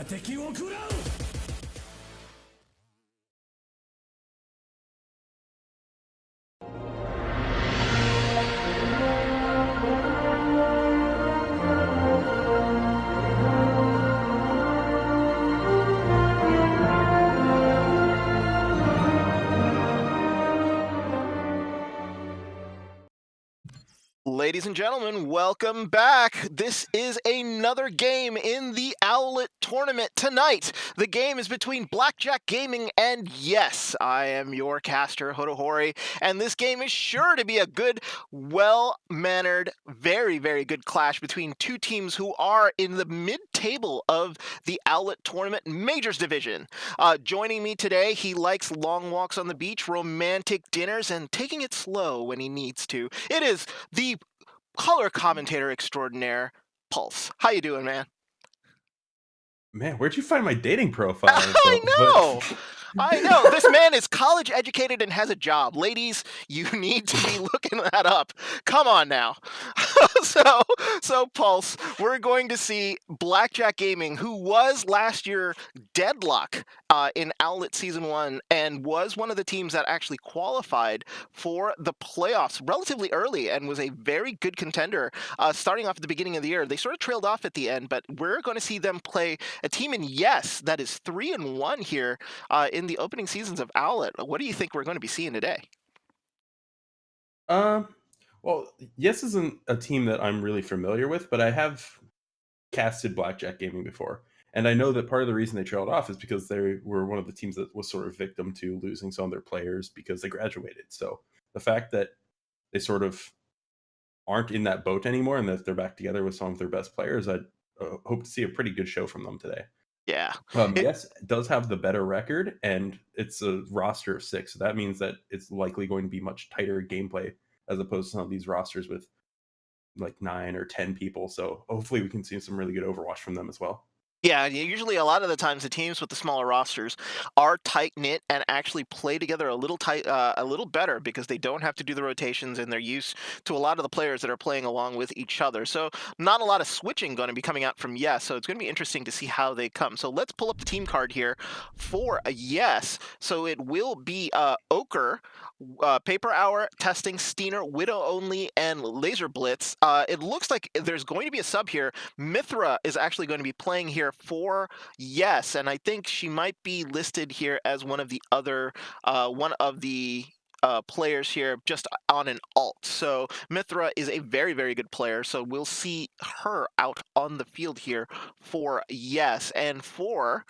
敵を食らう Ladies and gentlemen, welcome back. This is another game in the OWLET tournament tonight. The game is between Blackjack Gaming and yes, I am your caster, Hotohori, and this game is sure to be a good, well-mannered, very, very good clash between two teams who are in the mid-table of the OWLET tournament Majors division. Joining me today, he likes long walks on the beach, romantic dinners, and taking it slow when he needs to. It is the color commentator extraordinaire, Pulse. How you doing, man? Man, where'd you find my dating profile I info? know! I know. This man is college educated and has a job. Ladies, you need to be looking that up. Come on now. so Pulse, we're going to see Blackjack Gaming, who was last year deadlock in OWLET Season 1 and was one of the teams that actually qualified for the playoffs relatively early and was a very good contender starting off at the beginning of the year. They sort of trailed off at the end, but we're going to see them play a team in yes that is 3-1 here in the opening seasons of OWLET. What do you think we're going to be seeing today? Um, well, Yes isn't a team that I'm really familiar with, but I have casted Blackjack Gaming before. And I know that part of the reason they trailed off is because they were one of the teams that was sort of victim to losing some of their players because they graduated. So the fact that they sort of aren't in that boat anymore and that they're back together with some of their best players, I hope to see a pretty good show from them today. Yeah. Yes does have the better record, and it's a roster of 6. So that means that it's likely going to be much tighter gameplay as opposed to some of these rosters with like 9 or 10 people. So hopefully we can see some really good Overwatch from them as well. Yeah, usually a lot of the times the teams with the smaller rosters are tight knit and actually play together a little better because they don't have to do the rotations and they're used to a lot of the players that are playing along with each other. So not a lot of switching going to be coming out from yes. So it's going to be interesting to see how they come. So let's pull up the team card here for a yes. So it will be Ochre, Paper Hour, Testing, Steiner, Widow Only, and Laser Blitz. It looks like there's going to be a sub here. Mithra is actually going to be playing here for yes, and I think she might be listed here as one of the other players here just on an alt. So Mithra is a very, very good player. So we'll see her out on the field here for yes. And for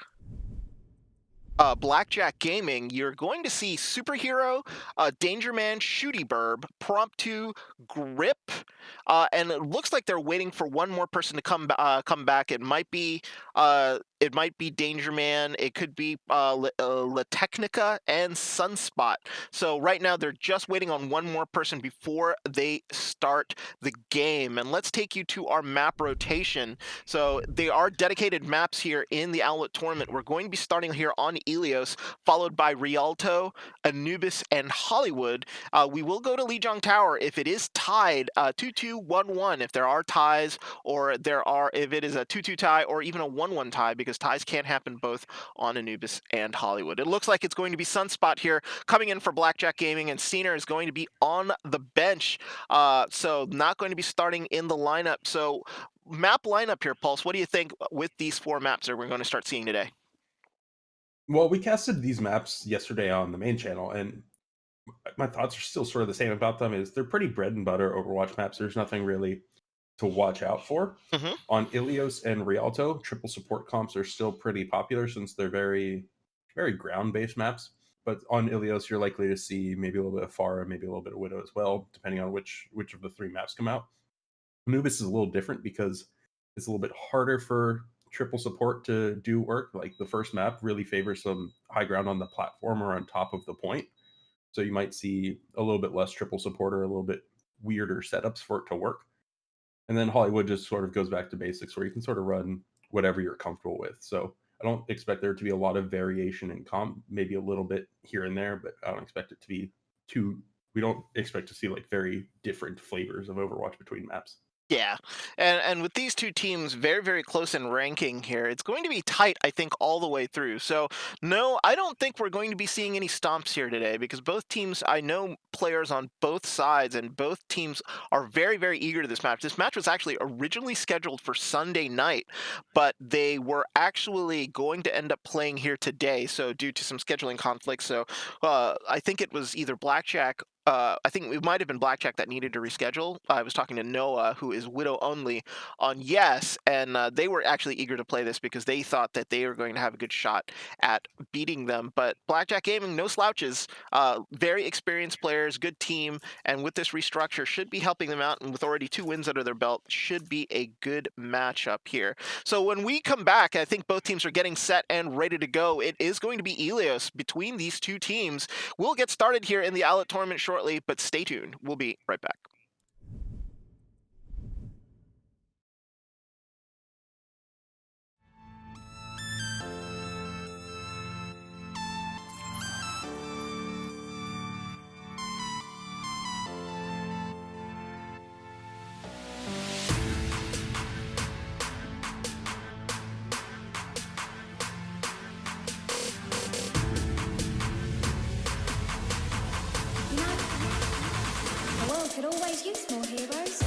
Blackjack Gaming, you're going to see Superhero, Danger Man, Shooty Burb, Promptu, Grip, and it looks like they're waiting for one more person to come back. It might be Danger Man. It could be La Technica and Sunspot. So right now they're just waiting on one more person before they start the game. And let's take you to our map rotation. So they are dedicated maps here in the OWLET tournament. We're going to be starting here on Ilios, followed by Rialto, Anubis, and Hollywood. We will go to Lijiang Tower if it is tied 2-2-1-1. If there are ties, or if it is a 2-2 tie, or even a 1-1 tie, because ties can't happen both on Anubis and Hollywood. It looks like it's going to be Sunspot here coming in for Blackjack Gaming, and Steiner is going to be on the bench. So not going to be starting in the lineup. So map lineup here, Pulse. What do you think with these 4 maps that we're going to start seeing today? Well, we casted these maps yesterday on the main channel, and my thoughts are still sort of the same about them. Is they're pretty bread and butter Overwatch maps. There's nothing really to watch out for. Mm-hmm. On Ilios and Rialto, triple support comps are still pretty popular since they're very, very ground-based maps. But on Ilios, you're likely to see maybe a little bit of Pharah, maybe a little bit of Widow as well, depending on which of the 3 maps come out. Anubis is a little different because it's a little bit harder for triple support to do work. Like the first map really favors some high ground on the platform or on top of the point. So you might see a little bit less triple support or a little bit weirder setups for it to work. And then Hollywood just sort of goes back to basics where you can sort of run whatever you're comfortable with. So I don't expect there to be a lot of variation in comp, maybe a little bit here and there, but I don't expect it to be we don't expect to see like very different flavors of Overwatch between maps. Yeah, and with these two teams very, very close in ranking here, it's going to be tight, I think, all the way through. So no, I don't think we're going to be seeing any stomps here today because both teams, I know players on both sides, and both teams are very, very eager to this match. This match was actually originally scheduled for Sunday night, but they were actually going to end up playing here today. So due to some scheduling conflicts, so I think it was either Blackjack, I think it might have been Blackjack that needed to reschedule. I was talking to Noah, who is Widow only, on Yes, and they were actually eager to play this because they thought that they were going to have a good shot at beating them. But Blackjack Gaming, no slouches, very experienced players, good team, and with this restructure, should be helping them out. And with already 2 wins under their belt, should be a good matchup here. So when we come back, I think both teams are getting set and ready to go. It is going to be Elios between these two teams. We'll get started here in the OWLET tournament shortly, but stay tuned. We'll be right back. The world could always use more heroes.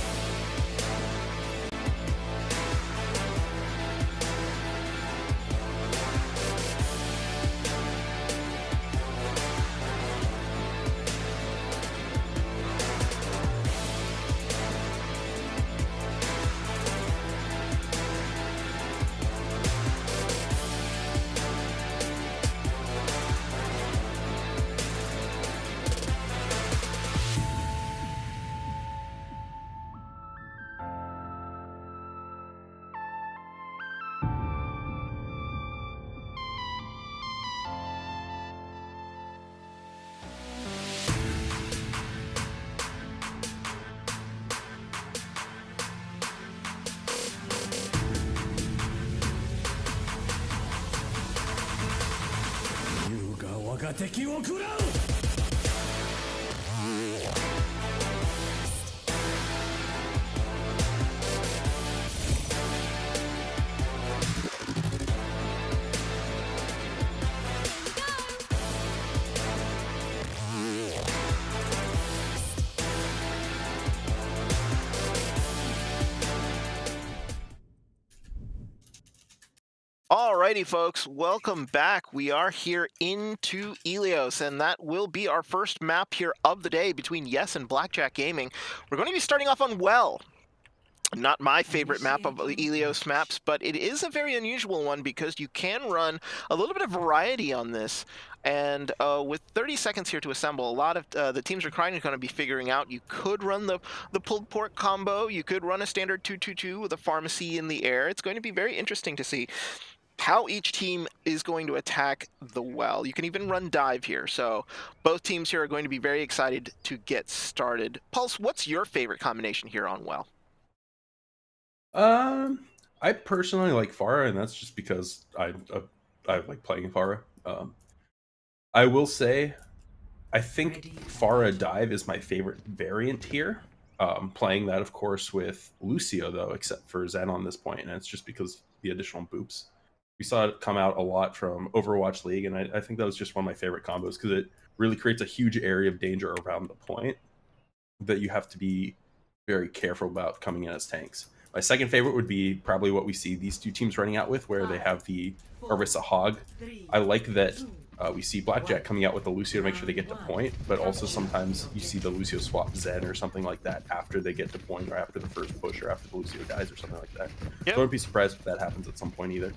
Alrighty, folks, welcome back. We are here into Elios, and that will be our first map here of the day between Yes and Blackjack Gaming. We're going to be starting off on Well. Not my favorite map of the Elios maps, but it is a very unusual one because you can run a little bit of variety on this. And with 30 seconds here to assemble, a lot of the teams are going to be figuring out. You could run the pulled pork combo. You could run a standard 2-2-2 with a pharmacy in the air. It's going to be very interesting to see how each team is going to attack the well. You can even run dive here. So both teams here are going to be very excited to get started. Pulse, what's your favorite combination here on well? I personally like Pharah, and that's just because I like playing Pharah. I will say, I think Pharah Dive is my favorite variant here. Playing that, of course, with Lucio, though, except for Zen on this point, and it's just because the additional boops. We saw it come out a lot from Overwatch League, and I think that was just one of my favorite combos because it really creates a huge area of danger around the point that you have to be very careful about coming in as tanks. My second favorite would be probably what we see these two teams running out with, where they have the Orisa Hog. I like that we see Blackjack coming out with the Lucio to make sure they get to point, but also sometimes you see the Lucio swap Zen or something like that after they get to point, or after the first push, or after the Lucio dies, or something like that. Yep. So I wouldn't be surprised if that happens at some point either.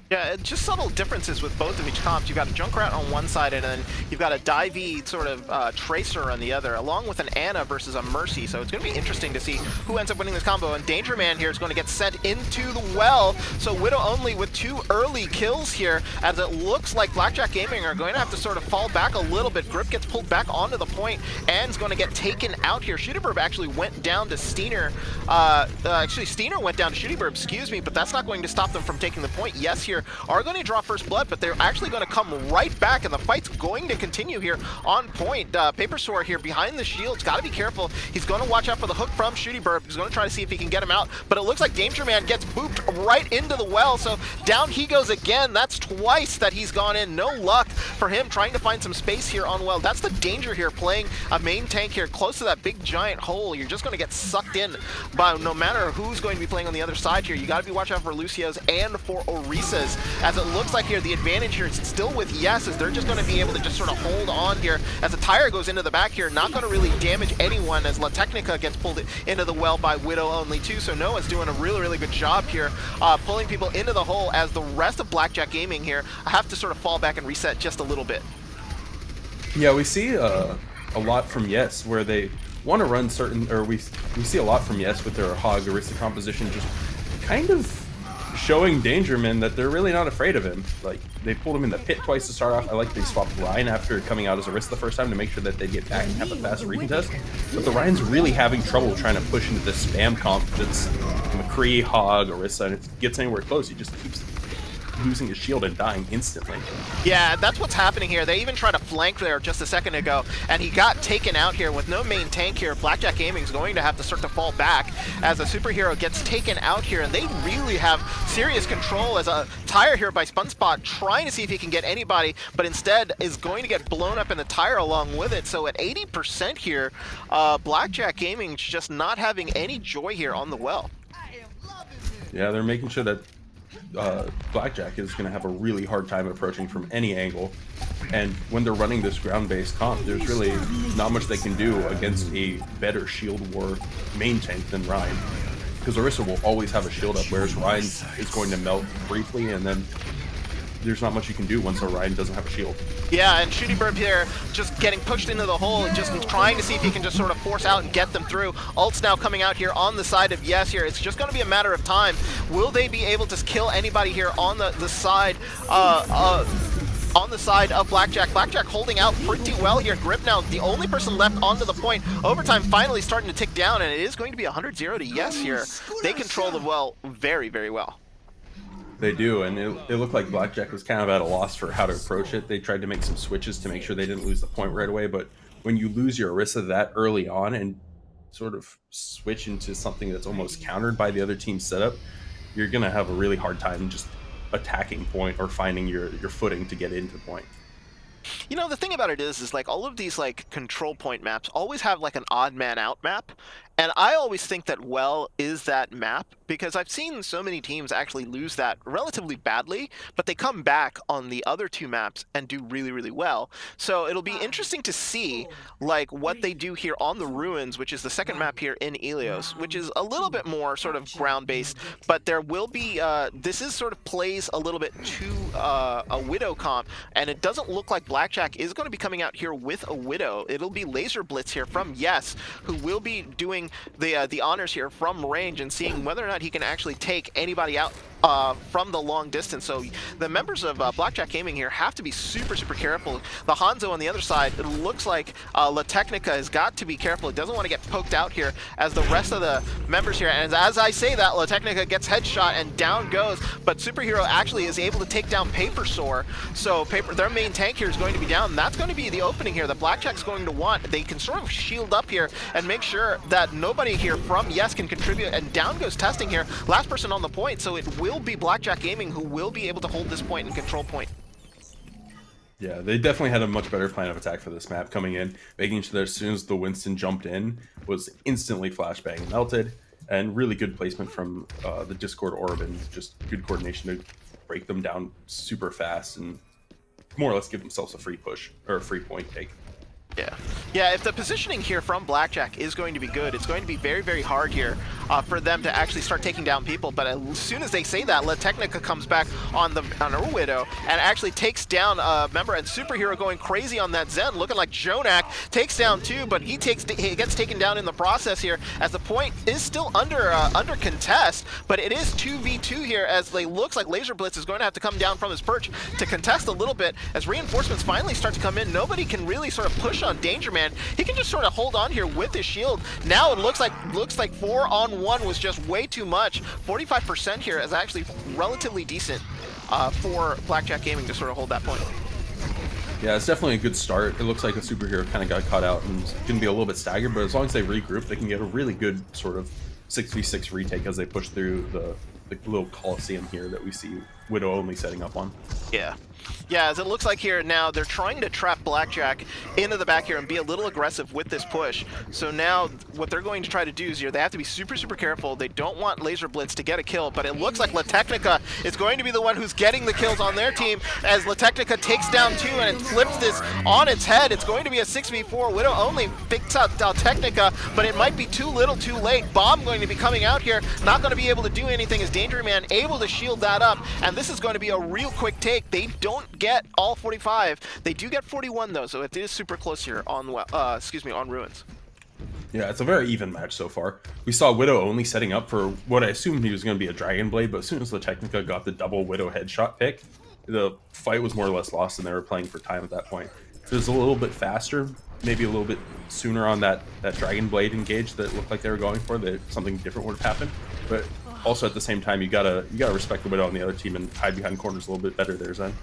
Yeah, just subtle differences with both of each comps. You've got a Junkrat on one side, and then you've got a Divey sort of Tracer on the other, along with an Ana versus a Mercy. So it's going to be interesting to see who ends up winning this combo. And Danger Man here is going to get sent into the well. So Widow only with 2 early kills here, as it looks like Blackjack Gaming are going to have to sort of fall back a little bit. Grip gets pulled back onto the point, and is going to get taken out here. Shootyburb actually went down to Steiner. Actually, Steiner went down to Shootyburb, excuse me, but that's not going to stop them from taking the point. Yes, here here are going to draw first blood, but they're actually going to come right back, and the fight's going to continue here on point. Paper Sword here behind the shields, got to be careful. He's going to watch out for the hook from Shooty Burp. He's going to try to see if he can get him out, but it looks like Danger Man gets booped right into the well, so down he goes again. That's twice that he's gone in. No luck for him trying to find some space here on well. That's the danger here, playing a main tank here close to that big giant hole. You're just going to get sucked in by no matter who's going to be playing on the other side here. You got to be watching out for Lucio's and for Orisa's, as it looks like here the advantage here is still with Yes, as they're just going to be able to just sort of hold on here as the tire goes into the back here. Not going to really damage anyone as La Technica gets pulled into the well by Widow only too. So Noah's doing a really good job here pulling people into the hole, as the rest of Blackjack Gaming here have to sort of fall back and reset just a little bit. Yeah, we see a lot from Yes where they want to run certain, or we see a lot from Yes with their Hog Orisa composition, just kind of showing Dangerman that they're really not afraid of him. Like, they pulled him in the pit twice to start off. I like they swapped Ryan after coming out as Orisa the first time to make sure that they get back and have a fast recontest. But the Ryan's really having trouble trying to push into this spam comp that's McCree, Hog, Orisa, and if it gets anywhere close, he just keeps losing his shield and dying instantly. Yeah, that's what's happening here. They even tried to flank there just a second ago, and he got taken out here with no main tank here. Blackjack Gaming is going to have to start to fall back as a superhero gets taken out here, and they really have serious control as a tire here by Spunspot trying to see if he can get anybody, but instead is going to get blown up in the tire along with it. So at 80% here, Blackjack Gaming just not having any joy here on the well. Yeah, they're making sure that Blackjack is going to have a really hard time approaching from any angle, and when they're running this ground-based comp, there's really not much they can do against a better shield war main tank than Ryan, because Orisa will always have a shield up, whereas Ryan is going to melt briefly, and then there's not much you can do once Ryan doesn't have a shield. Yeah, and Shooty Burp here just getting pushed into the hole, just trying to see if he can just sort of force out and get them through. Ult's now coming out here on the side of Yes here. It's just going to be a matter of time. Will they be able to kill anybody here on the side on the side of Blackjack? Blackjack holding out pretty well here. Grip now the only person left onto the point. Overtime finally starting to tick down, and it is going to be 100-0 to Yes here. They control the well very well. They do, and it looked like Blackjack was kind of at a loss for how to approach it. They tried to make some switches to make sure they didn't lose the point right away, but when you lose your Orisa that early on and sort of switch into something that's almost countered by the other team's setup, you're going to have a really hard time just attacking point or finding your footing to get into point. You know, the thing about it is like all of these like control point maps always have like an odd man out map. And I always think that well is that map, because I've seen so many teams actually lose that relatively badly, but they come back on the other two maps and do really well. So it'll be interesting to see like what they do here on the Ruins, which is the second map here in Ilios, which is a little bit more sort of ground-based, but there will be, this is sort of plays a little bit to a Widow comp, and it doesn't look like Blackjack is going to be coming out here with a Widow. It'll be Laser Blitz here from Yes, who will be doing the honors here from range and seeing whether or not he can actually take anybody out from the long distance. So the members of Blackjack Gaming here have to be super careful. The Hanzo on the other side, it looks like La Technica has got to be careful. It doesn't want to get poked out here as the rest of the members here. And as I say that, La Technica gets headshot and down goes, but Superhero actually is able to take down Paper Sore. So their main tank here is going to be down. And that's going to be the opening here that Blackjack's going to want. They can sort of shield up here and make sure that nobody here from Yes can contribute, and down goes Testing here. Last person on the point, so it will be Blackjack Gaming who will be able to hold this point and control point. Yeah, they definitely had a much better plan of attack for this map coming in, making sure that as soon as the Winston jumped in, was instantly flashbang and melted, and really good placement from the Discord Orb, and just good coordination to break them down super fast and more or less give themselves a free push, or a free point take. Yeah, if the positioning here from Blackjack is going to be good, it's going to be very hard here for them to actually start taking down people. But as soon as they say that, La Technica comes back on her Widow and actually takes down a member, and Superhero going crazy on that Zen, looking like Jonak, takes down two, but he gets taken down in the process here, as the point is still under contest, but it is 2v2 here, as it looks like Laser Blitz is going to have to come down from his perch to contest a little bit. As reinforcements finally start to come in, nobody can really sort of push on Danger Man. He can just sort of hold on here with his shield. Now it looks like 4-on-1 was just way too much. 45% here is actually relatively decent. for Blackjack Gaming to sort of hold that point. Yeah, it's definitely a good start. It looks like the superhero kind of got caught out and is going to be a little bit staggered, but as long as they regroup, they can get a really good sort of 6v6 retake as they push through the little coliseum here that we see Widow only setting up on. Yeah. Yeah, as it looks like here now, they're trying to trap Blackjack into the back here and be a little aggressive with this push. So now what they're going to try to do is here, they have to be super, super careful. They don't want Laser Blitz to get a kill, but it looks like La Technica is going to be the one who's getting the kills on their team as La Technica takes down 2 and it flips this on its head. It's going to be a 6v4. Widow only picks out Technica, but it might be too little too late. Bomb going to be coming out here, not going to be able to do anything as Danger Man able to shield that up, and this is going to be a real quick take. They don't get all 45. They do get 41 though, so it is super close here on on Ruins. Yeah, it's a very even match so far. We saw Widow only setting up for what I assumed he was going to be a Dragon Blade, but as soon as La Technica got the double Widow headshot pick, the fight was more or less lost, and they were playing for time at that point. It was a little bit faster, maybe a little bit sooner on that Dragon Blade engage that looked like they were going for, that something different would have happened. But also at the same time, you gotta respect the Widow on the other team and hide behind corners a little bit better there, Zen.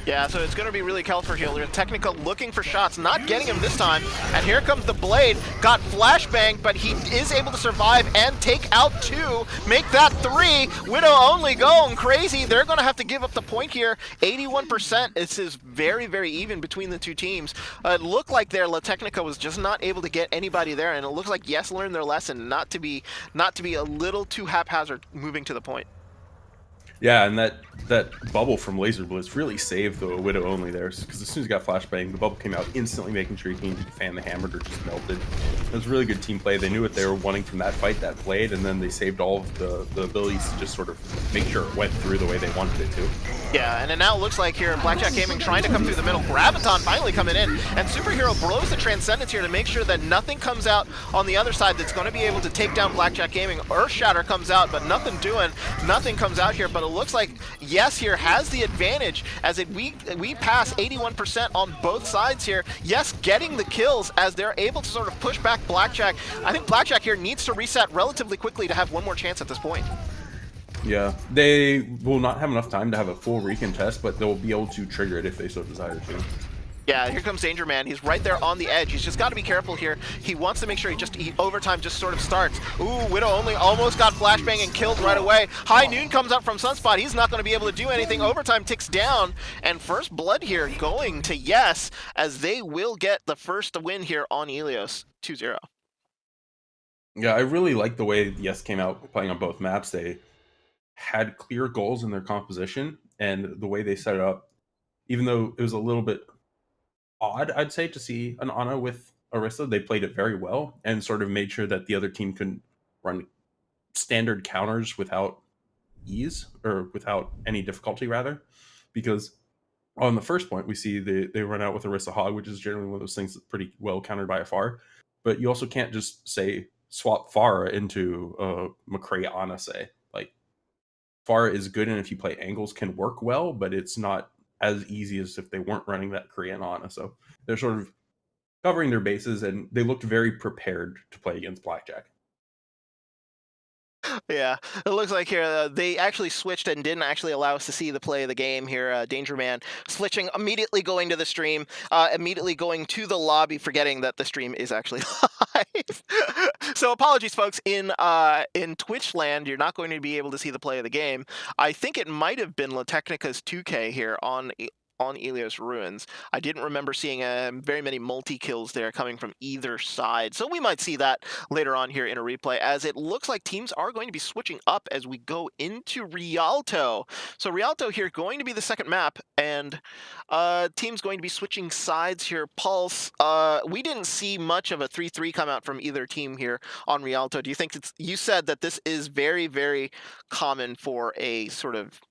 Yeah, so it's going to be really Califer here. Technica looking for shots, not getting him this time. And here comes the Blade. Got flashbang, but he is able to survive and take out 2. Make that 3. Widow only going crazy. They're going to have to give up the point here. 81%. This is very, very even between the two teams. It looked like there La Technica was just not able to get anybody there, and it looks like Yes learned their lesson not to be a little too haphazard moving to the point. Yeah, and that bubble from Laser Blitz really saved the Widow only there, because as soon as he got flashbang, the bubble came out instantly, making sure he needed to fan the hammer or just melted. It was really good team play. They knew what they were wanting from that fight, that Blade, and then they saved all of the abilities to just sort of make sure it went through the way they wanted it to. Yeah, and it now looks like here Blackjack Gaming trying to come through the middle. Graviton finally coming in, and Superhero blows the Transcendence here to make sure that nothing comes out on the other side that's going to be able to take down Blackjack Gaming. Earth Shatter comes out, but nothing comes out here, but it looks like Yes here has the advantage as we pass 81% on both sides here. Yes getting the kills as they're able to sort of push back Blackjack. I think Blackjack here needs to reset relatively quickly to have one more chance at this point. Yeah, they will not have enough time to have a full recontest, but they'll be able to trigger it if they so desire to. Yeah, here comes Danger Man. He's right there on the edge. He's just got to be careful here. He wants to make sure overtime just sort of starts. Ooh, Widow only almost got flashbang and killed right away. High Noon comes up from Sunspot. He's not going to be able to do anything. Overtime ticks down, and first blood here going to Yes, as they will get the first win here on Helios, 2-0. Yeah, I really like the way Yes came out playing on both maps. They had clear goals in their composition, and the way they set it up, even though it was a little bit odd, I'd say, to see an Ana with Orisa, they played it very well and sort of made sure that the other team couldn't run standard counters without ease, or without any difficulty rather, because on the first point we see they run out with Orisa Hog, which is generally one of those things that's pretty well countered by a Pharah, but you also can't just say swap Pharah into McCray Ana, say. Like, Pharah is good, and if you play angles can work well, but it's not as easy as if they weren't running that Korean Ana. So they're sort of covering their bases, and they looked very prepared to play against Blackjack. Yeah, it looks like here they actually switched and didn't actually allow us to see the play of the game here. Danger Man switching, immediately going to the stream, immediately going to the lobby, forgetting that the stream is actually live. So apologies, folks. In Twitch land, you're not going to be able to see the play of the game. I think it might have been La Technica's 2K here on Helios Ruins. I didn't remember seeing very many multi-kills there coming from either side, so we might see that later on here in a replay, as it looks like teams are going to be switching up as we go into Rialto. So Rialto here going to be the second map, and teams going to be switching sides here. Pulse, we didn't see much of a 3-3 come out from either team here on Rialto. Do you think you said that this is very, very common for a sort of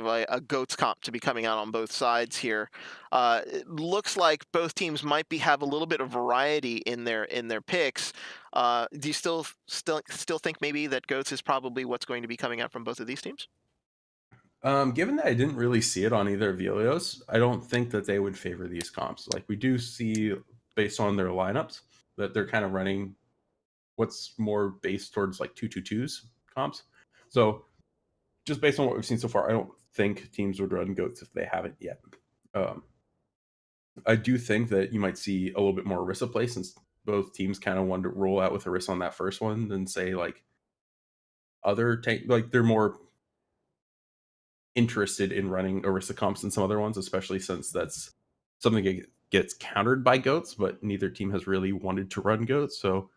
a GOATS comp to be coming out on both sides here? It looks like both teams might have a little bit of variety in their picks. Do you still think maybe that GOATS is probably what's going to be coming out from both of these teams? Given that I didn't really see it on either of Helios, I don't think that they would favor these comps. Like, we do see, based on their lineups, that they're kind of running what's more based towards like 2-2-2s comps. So just based on what we've seen so far, I don't think teams would run goats if they haven't yet. Um, I do think that you might see a little bit more Orisa play since both teams kind of wanted to roll out with Orisa on that first one than say like other tank. Like they're more interested in running Orisa comps than some other ones, especially since that's something that gets countered by goats, but neither team has really wanted to run goats. So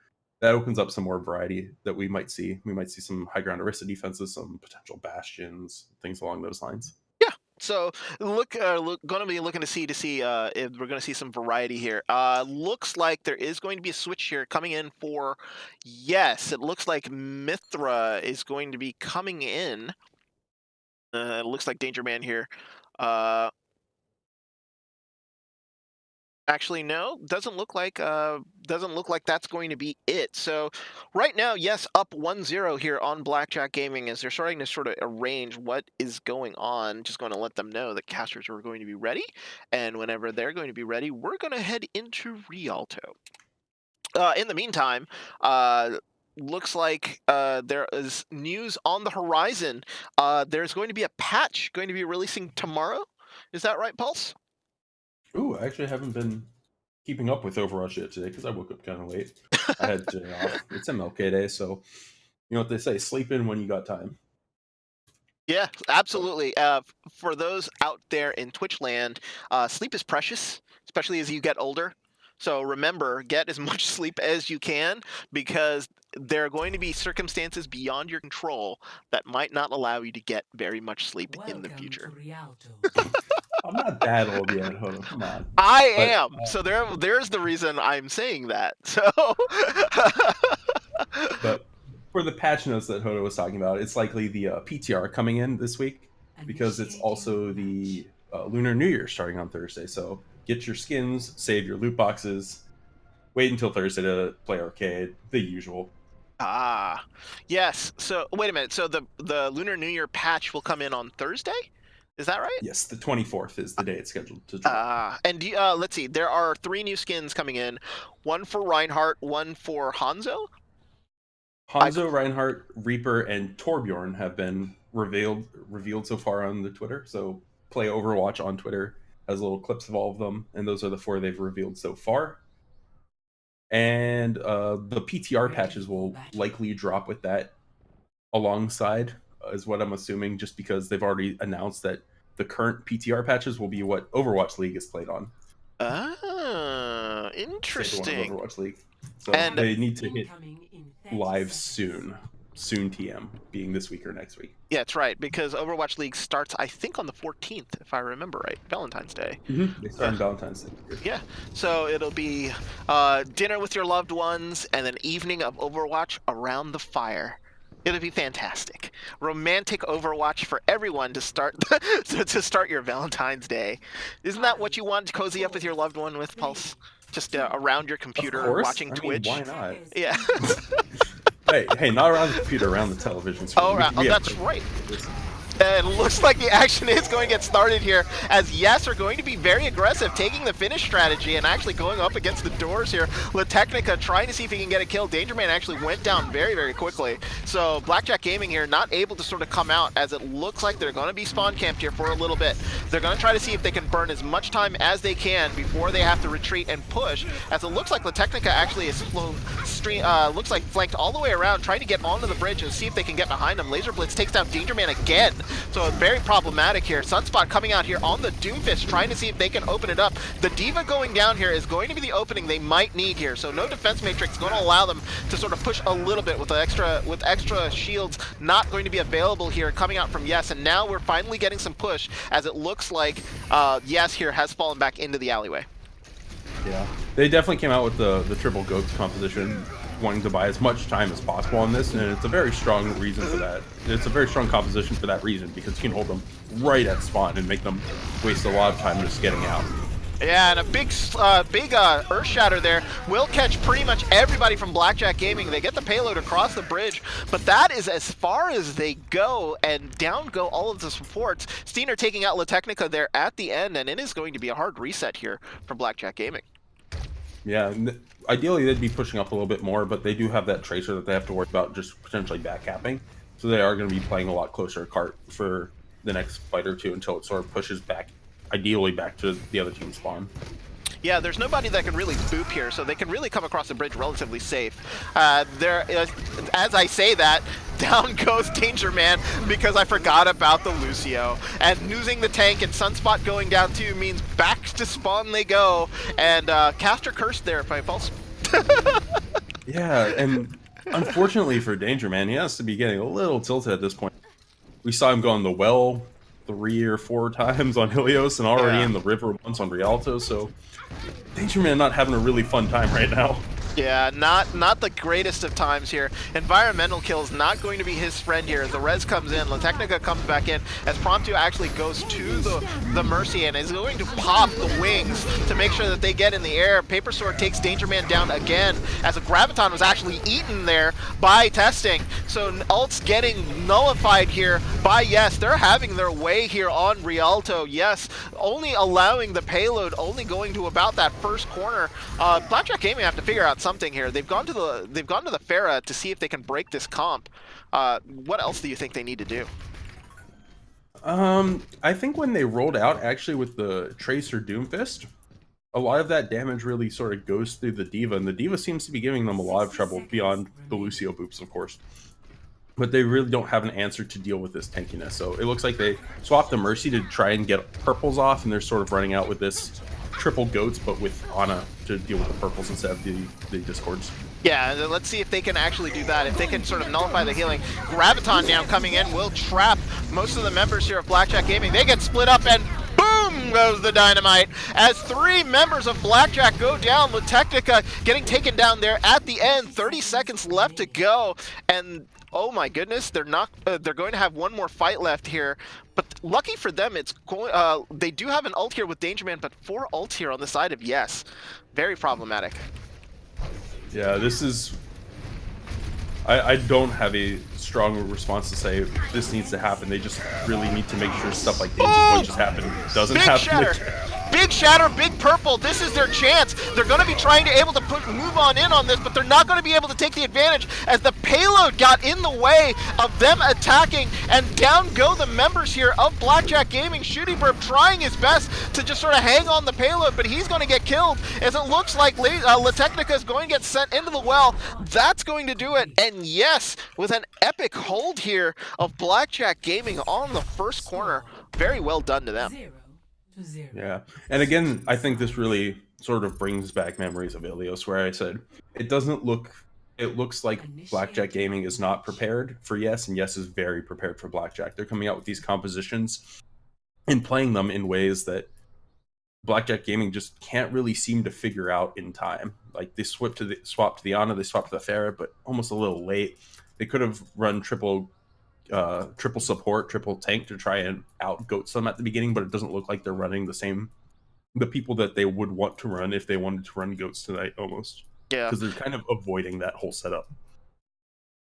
that opens up some more variety that we might see. We might see some high ground Orisa defenses, some potential bastions, things along those lines. Yeah. So going to be looking to see if we're going to see some variety here. Looks like there is going to be a switch here coming in for. Yes, it looks like Mithra is going to be coming in. It looks like Danger Man here. Actually, no, doesn't look like that's going to be it. So right now, yes, up 1-0 here on Blackjack Gaming as they're starting to sort of arrange what is going on. Just going to let them know that casters are going to be ready, and whenever they're going to be ready, we're going to head into Rialto. In the meantime, looks like there is news on the horizon. There's going to be a patch going to be releasing tomorrow. Is that right, Pulse? Ooh, I actually haven't been keeping up with Overwatch yet today because I woke up kind of late. I had today off. It's MLK Day, so you know what they say: sleep in when you got time. Yeah, absolutely. For those out there in Twitch land, sleep is precious, especially as you get older. So remember, get as much sleep as you can because there are going to be circumstances beyond your control that might not allow you to get very much sleep in the future. I'm not that old yet. Hold on, come on. I am. So there's the reason I'm saying that. So But for the patch notes that Hodo was talking about, it's likely the PTR coming in this week because it's also the Lunar New Year starting on Thursday. So get your skins, save your loot boxes, wait until Thursday to play arcade, the usual. Yes. So wait a minute. So the Lunar New Year patch will come in on Thursday? Is that right? Yes, the 24th is the day it's scheduled to drop. And let's see. There are 3 new skins coming in. One for Reinhardt, one for Hanzo. Hanzo, Reinhardt, Reaper, and Torbjorn have been revealed so far on the Twitter. So Play Overwatch on Twitter has little clips of all of them, and those are the 4 they've revealed so far. And the PTR patches will likely drop with that alongside, is what I'm assuming, just because they've already announced that the current PTR patches will be what Overwatch League is played on. Interesting. Overwatch League. So and they need to hit live soon TM, being this week or next week. Yeah, that's right, because Overwatch League starts, I think, on the 14th, if I remember right, Valentine's Day. Mm-hmm. They start on Valentine's Day. Yeah, so it'll be dinner with your loved ones and an evening of Overwatch around the fire. It'll be fantastic. Romantic Overwatch for everyone to start to start your Valentine's Day. Isn't that what you want to cozy up with your loved one with, Pulse? Just around your computer watching Twitch? Why not? Yeah. hey, not around the computer, around the television screen. Oh, that's right. And it looks like the action is going to get started here as Yes are going to be very aggressive, taking the finish strategy and actually going up against the doors here. La Technica trying to see if he can get a kill. Danger Man actually went down very, very quickly. So Blackjack Gaming here not able to sort of come out as it looks like they're going to be spawn camped here for a little bit. They're going to try to see if they can burn as much time as they can before they have to retreat and push, as it looks like La Technica actually is looks like flanked all the way around, trying to get onto the bridge and see if they can get behind them. Laser Blitz takes down Danger Man again. So very problematic here. Sunspot coming out here on the Doomfist, trying to see if they can open it up. The D.Va going down here is going to be the opening they might need here. So no defense matrix going to allow them to sort of push a little bit with extra shields not going to be available here coming out from Yes. And now we're finally getting some push as it looks like Yes here has fallen back into the alleyway. Yeah, they definitely came out with the triple goats composition, wanting to buy as much time as possible on this, and it's a very strong reason for that. It's a very strong composition for that reason, because you can hold them right at spawn and make them waste a lot of time just getting out. Yeah, and a big Earth Shatter there will catch pretty much everybody from Blackjack Gaming. They get the payload across the bridge, but that is as far as they go, and down go all of the supports. Steiner taking out La Technica there at the end, and it is going to be a hard reset here for Blackjack Gaming. Yeah, ideally they'd be pushing up a little bit more, but they do have that Tracer that they have to worry about just potentially backcapping. So they are going to be playing a lot closer cart for the next fight or two until it sort of pushes back, ideally back to the other team's spawn. Yeah, there's nobody that can really boop here, so they can really come across the bridge relatively safe. As I say that, down goes Danger Man because I forgot about the Lucio. And losing the tank and Sunspot going down too means back to spawn they go. And Caster cursed there by false. Yeah, and unfortunately for Danger Man, he has to be getting a little tilted at this point. We saw him go on the well 3 or 4 times on Helios and already in the river once on Rialto, so Danger Man not having a really fun time right now. Yeah, not the greatest of times here. Environmental kills not going to be his friend here. As the res comes in, La Technica comes back in, as Prompto actually goes to the Mercy and is going to pop the wings to make sure that they get in the air. Paper Sword takes Danger Man down again, as a Graviton was actually eaten there by testing. So ult's getting nullified here by Yes. They're having their way here on Rialto. Yes, only allowing the payload, only going to about that first corner. Blackjack Gaming have to figure out something here. They've gone to the Pharah to see if they can break this comp. What else do you think they need to do? I think when they rolled out actually with the Tracer Doomfist, a lot of that damage really sort of goes through the D.Va, and the D.Va seems to be giving them a lot of trouble beyond the Lucio boops, of course. But they really don't have an answer to deal with this tankiness. So it looks like they swapped the Mercy to try and get purples off, and they're sort of running out with this triple goats, but with Ana to deal with the purples instead of the discords. Yeah, let's see if they can actually do that. If they can sort of nullify the healing. Graviton now coming in will trap most of the members here of Blackjack Gaming. They get split up and boom goes the dynamite as 3 members of Blackjack go down. La Technica getting taken down there at the end. 30 seconds left to go, and oh my goodness, they're not. They're going to have one more fight left here. But lucky for them, it's going. They do have an ult here with Danger Man, but 4 ults here on the side of Yes. Very problematic. Yeah, this is. I don't have a strong response to say this needs to happen. They just really need to make sure stuff like Danger Point just happen doesn't Big happen. Shatter. Big Shatter, Big Purple, this is their chance. They're going to be trying to able to move on in on this, but they're not going to be able to take the advantage as the payload got in the way of them attacking, and down go the members here of Blackjack Gaming. Shooty Burp trying his best to just sort of hang on the payload, but he's going to get killed as it looks like La Technica is going to get sent into the well. That's going to do it, and Yes, with an epic hold here of Blackjack Gaming on the first corner. Very well done to them. Yeah, and again, I think this really sort of brings back memories of Ilios, where I said it doesn't look. It looks like Blackjack Gaming is not prepared for Yes, and Yes is very prepared for Blackjack. They're coming out with these compositions and playing them in ways that Blackjack Gaming just can't really seem to figure out in time. Like they swapped to the Ana, they swapped to the Pharah, but almost a little late. They could have run triple support, triple tank to try and out goat some at the beginning, but it doesn't look like they're running the people that they would want to run if they wanted to run goats tonight almost. Yeah. Because they're kind of avoiding that whole setup.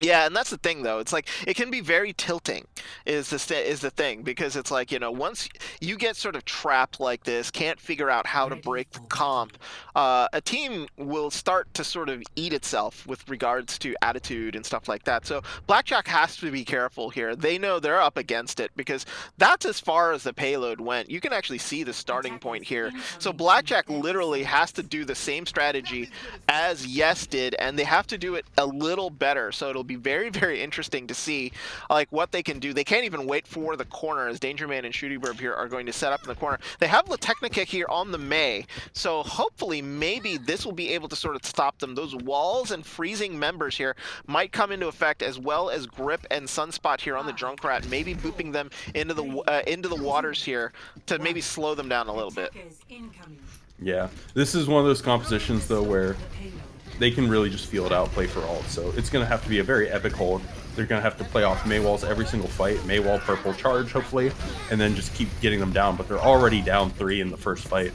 Yeah, and that's the thing, though. It's like it can be very tilting, is the thing, because it's like, you know, once you get sort of trapped like this, can't figure out how to break the comp, a team will start to sort of eat itself with regards to attitude and stuff like that. So Blackjack has to be careful here. They know they're up against it because that's as far as the payload went. You can actually see the starting point here. So Blackjack literally has to do the same strategy as Yes did, and they have to do it a little better. So it'll be very, very interesting to see like what they can do. They can't even wait for the corner as Danger Man and Shooty Burb here are going to set up in the corner. They have La Technica here on the Mei, so hopefully maybe this will be able to sort of stop them. Those walls and freezing members here might come into effect, as well as Grip and Sunspot here on the Junkrat, maybe booping them into the waters here to maybe slow them down a little bit. Yeah, this is one of those compositions though where they can really just feel it out, play for ult. So it's going to have to be a very epic hold. They're going to have to play off Maywalls every single fight, Maywall purple charge hopefully, and then just keep getting them down. But they're already down 3 in the first fight.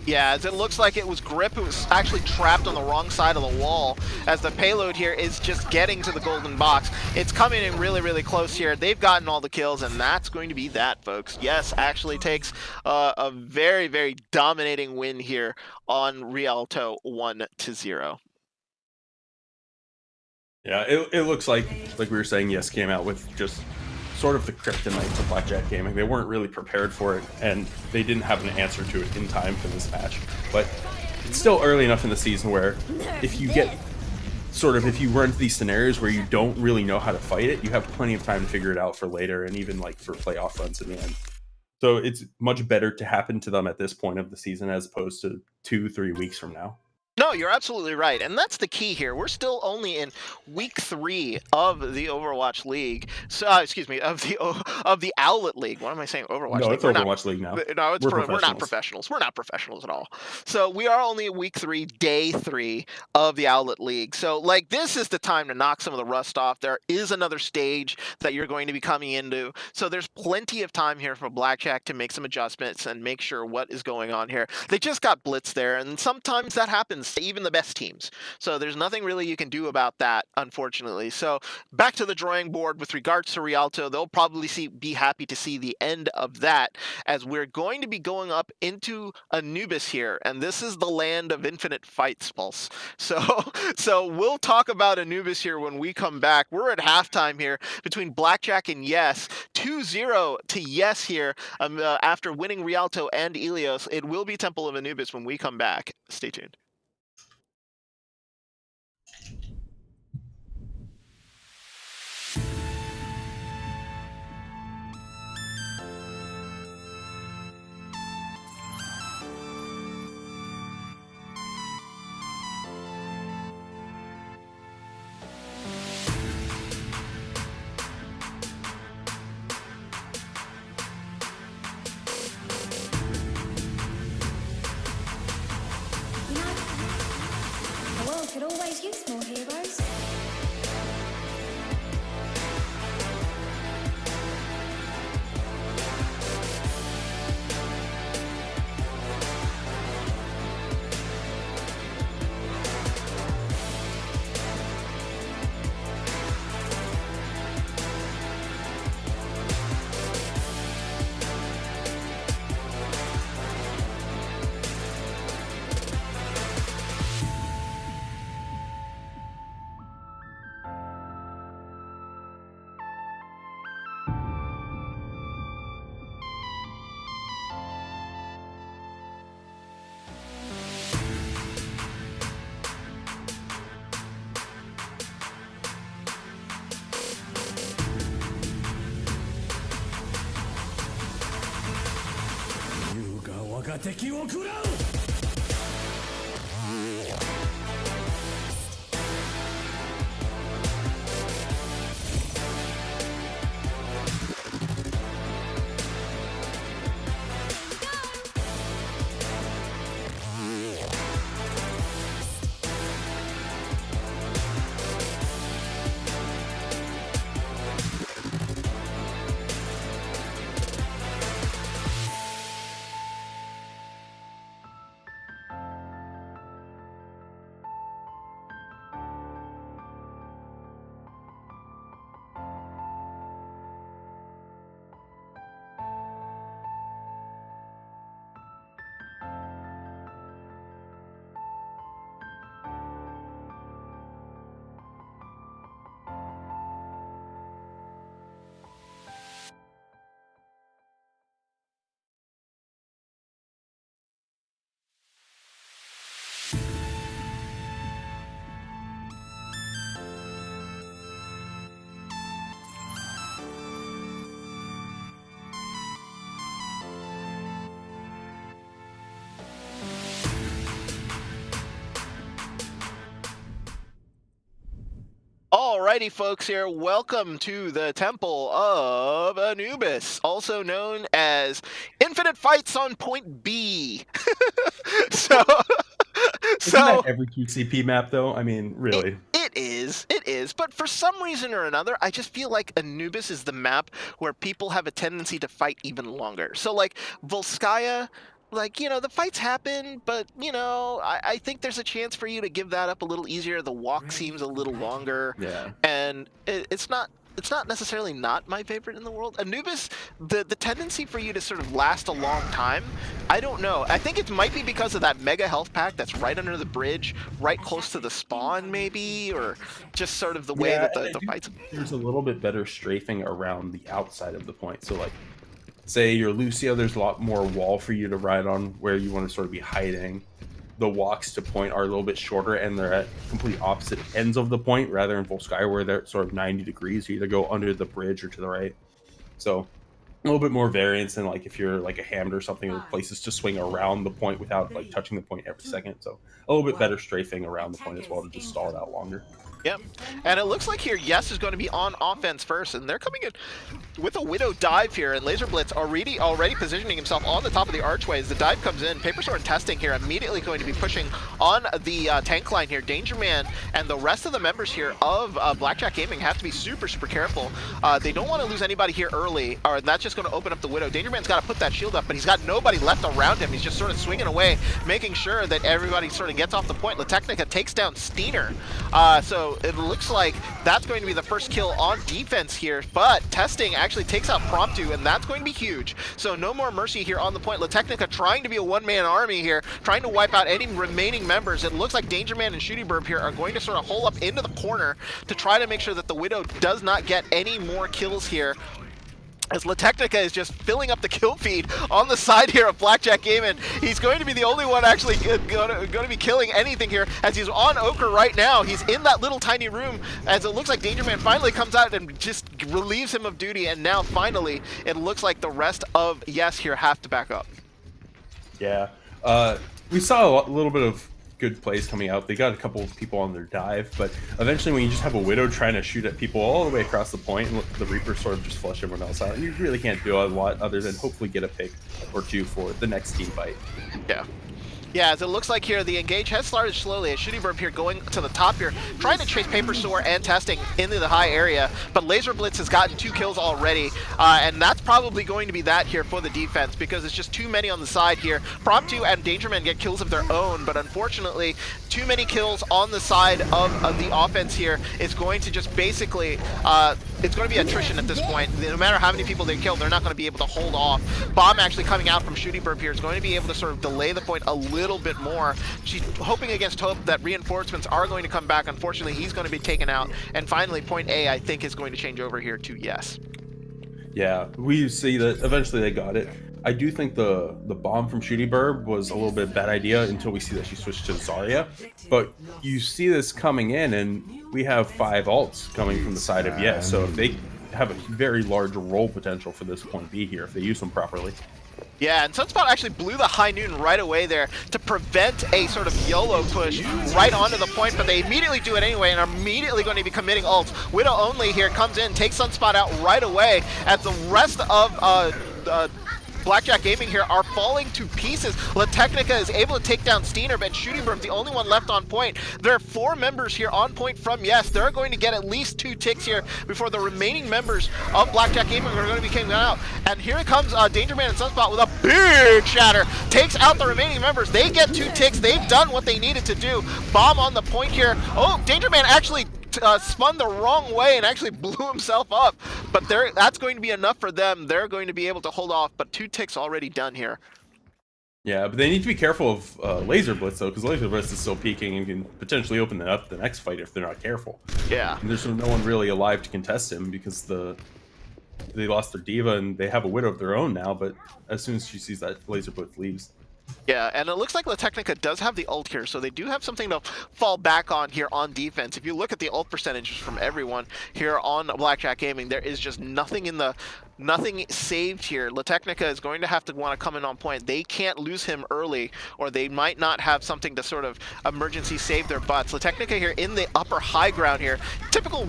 Yeah, as it looks like it was Grip who was actually trapped on the wrong side of the wall, as the payload here is just getting to the golden box. It's coming in really, really close here. They've gotten all the kills, and that's going to be that, folks. Yes, actually takes a very, very dominating win here on Rialto 1-0. Yeah, it looks like we were saying, Yes came out with just sort of the kryptonite to Blackjack gaming. They weren't really prepared for it, and they didn't have an answer to it in time for this match. But it's still early enough in the season where if you get if you run into these scenarios where you don't really know how to fight it, you have plenty of time to figure it out for later, and even like for playoff runs in the end. So it's much better to happen to them at this point of the season as opposed to 2-3 weeks from now. No, you're absolutely right, and that's the key here. We're still only in week 3 of the Overwatch League. So, excuse me, of the Owlet League. What am I saying? Overwatch No, League. it's Overwatch League now. No, we're not professionals. professionals. We're not professionals at all. So we are only in week 3, day 3 of the Owlet League. So like this is the time to knock some of the rust off. There is another stage that you're going to be coming into. So there's plenty of time here for Blackjack to make some adjustments and make sure what is going on here. They just got blitzed there, and sometimes that happens to even the best teams. So there's nothing really you can do about that, unfortunately. So back to the drawing board with regards to Rialto. They'll probably be happy to see the end of that, as we're going to be going up into Anubis here, and this is the land of infinite fights, Pulse. So we'll talk about Anubis here when we come back. We're at halftime here between Blackjack and Yes, 2-0 to Yes here after winning Rialto and Ilios. It will be Temple of Anubis when we come back. Stay tuned. You know, the world could always use more heroes. Alrighty, folks, here. Welcome to the Temple of Anubis, also known as Infinite Fights on Point B. so, Isn't that every QCP map, though? I mean, really. It is. But for some reason or another, I just feel like Anubis is the map where people have a tendency to fight even longer. So, like, Volskaya, like, the fights happen, but, I think there's a chance for you to give that up a little easier. The walk seems a little longer. Yeah. And it's not it's not necessarily not my favorite in the world. Anubis, the tendency for you to sort of last a long time, I don't know. I think it might be because of that mega health pack that's right under the bridge, right close to the spawn maybe, or just sort of the way that the fights. There's a little bit better strafing around the outside of the point. So like, say you're Lucio, there's a lot more wall for you to ride on where you want to sort of be hiding. The walks to point are a little bit shorter, and they're at complete opposite ends of the point rather than full sky where they're sort of 90 degrees. You either go under the bridge or to the right. So a little bit more variance than like if you're like a Hammed or something, with places to swing around the point without like touching the point every second. So a little bit better strafing around the point as well to just stall it out longer. Yep, and it looks like here Yes is going to be on offense first, and they're coming in with a Widow dive here, and Laser Blitz already positioning himself on the top of the archway as the dive comes in. Paper Sword testing here, immediately going to be pushing on the tank line here. Danger Man and the rest of the members here of Blackjack Gaming have to be super careful. They don't want to lose anybody here early, or that's just going to open up the Widow. Danger Man's got to put that shield up, but he's got nobody left around him. He's just sort of swinging away, making sure that everybody sort of gets off the point. La Technica takes down Steiner, so it looks like that's going to be the first kill on defense here, but testing actually takes out Promptu, and that's going to be huge. So no more mercy here on the point. La Technica trying to be a one-man army here, trying to wipe out any remaining members. It looks like Danger Man and Shooty Burb here are going to sort of hole up into the corner to try to make sure that the Widow does not get any more kills here, as La Technica is just filling up the kill feed on the side here of Blackjack Gaming. He's going to be the only one actually going to be killing anything here, as he's on Ochre right now. He's in that little tiny room, as it looks like Danger Man finally comes out and just relieves him of duty, and now finally it looks like the rest of Yes here have to back up. Yeah, we saw a little bit of good plays coming out. They got a couple of people on their dive, but eventually when you just have a Widow trying to shoot at people all the way across the point, and the Reaper sort of just flush everyone else out, you really can't do a lot other than hopefully get a pick or two for the next team fight. Yeah, as it looks like here, the engage has started slowly. As Shooty Burb here going to the top here, trying to chase Paper Sword and testing into the high area, but Laser Blitz has gotten 2 kills already, and that's probably going to be that here for the defense, because it's just too many on the side here. Promptu and Dangerman get kills of their own, but unfortunately, too many kills on the side of the offense here is going to just basically, it's going to be attrition at this point. No matter how many people they kill, they're not going to be able to hold off. Bomb actually coming out from Shooty Burb here is going to be able to sort of delay the point a little bit more. She's hoping against hope that reinforcements are going to come back. Unfortunately, he's going to be taken out. And finally, point A, I think, is going to change over here to Yes. Yeah, we see that eventually they got it. I do think the bomb from Shooty Burb was a little bit bad idea until we see that she switched to Zarya. But you see this coming in, and we have 5 ults coming from the side of Yes. So if they have a very large role potential for this point B here, if they use them properly. Yeah, and Sunspot actually blew the high noon right away there to prevent a sort of YOLO push right onto the point, but they immediately do it anyway and are immediately going to be committing ults. Widow only here comes in, takes Sunspot out right away, as the rest of Blackjack Gaming here are falling to pieces. La Technica is able to take down Steiner, but Shooty Burb, the only one left on point. There are 4 members here on point from Yes. They're going to get at least 2 ticks here before the remaining members of Blackjack Gaming are going to be coming out. And here it comes Danger Man and Sunspot with a big shatter. Takes out the remaining members. They get 2 ticks. They've done what they needed to do. Bomb on the point here. Oh, Danger Man actually spun the wrong way and actually blew himself up, but that's going to be enough for them. They're going to be able to hold off, but 2 ticks already done here. Yeah, but they need to be careful of Laser Blitz though, because Laser Blitz is still peeking and can potentially open up the next fight if they're not careful. Yeah, and there's no one really alive to contest him because they lost their diva and they have a Widow of their own now, but as soon as she sees that, Laser Blitz leaves. Yeah, and it looks like La Technica does have the ult here, so they do have something to fall back on here on defense. If you look at the ult percentages from everyone here on Blackjack Gaming, there is just nothing saved here. La Technica is going to have to want to come in on point. They can't lose him early, or they might not have something to sort of emergency save their butts. La Technica here in the upper high ground here. Typical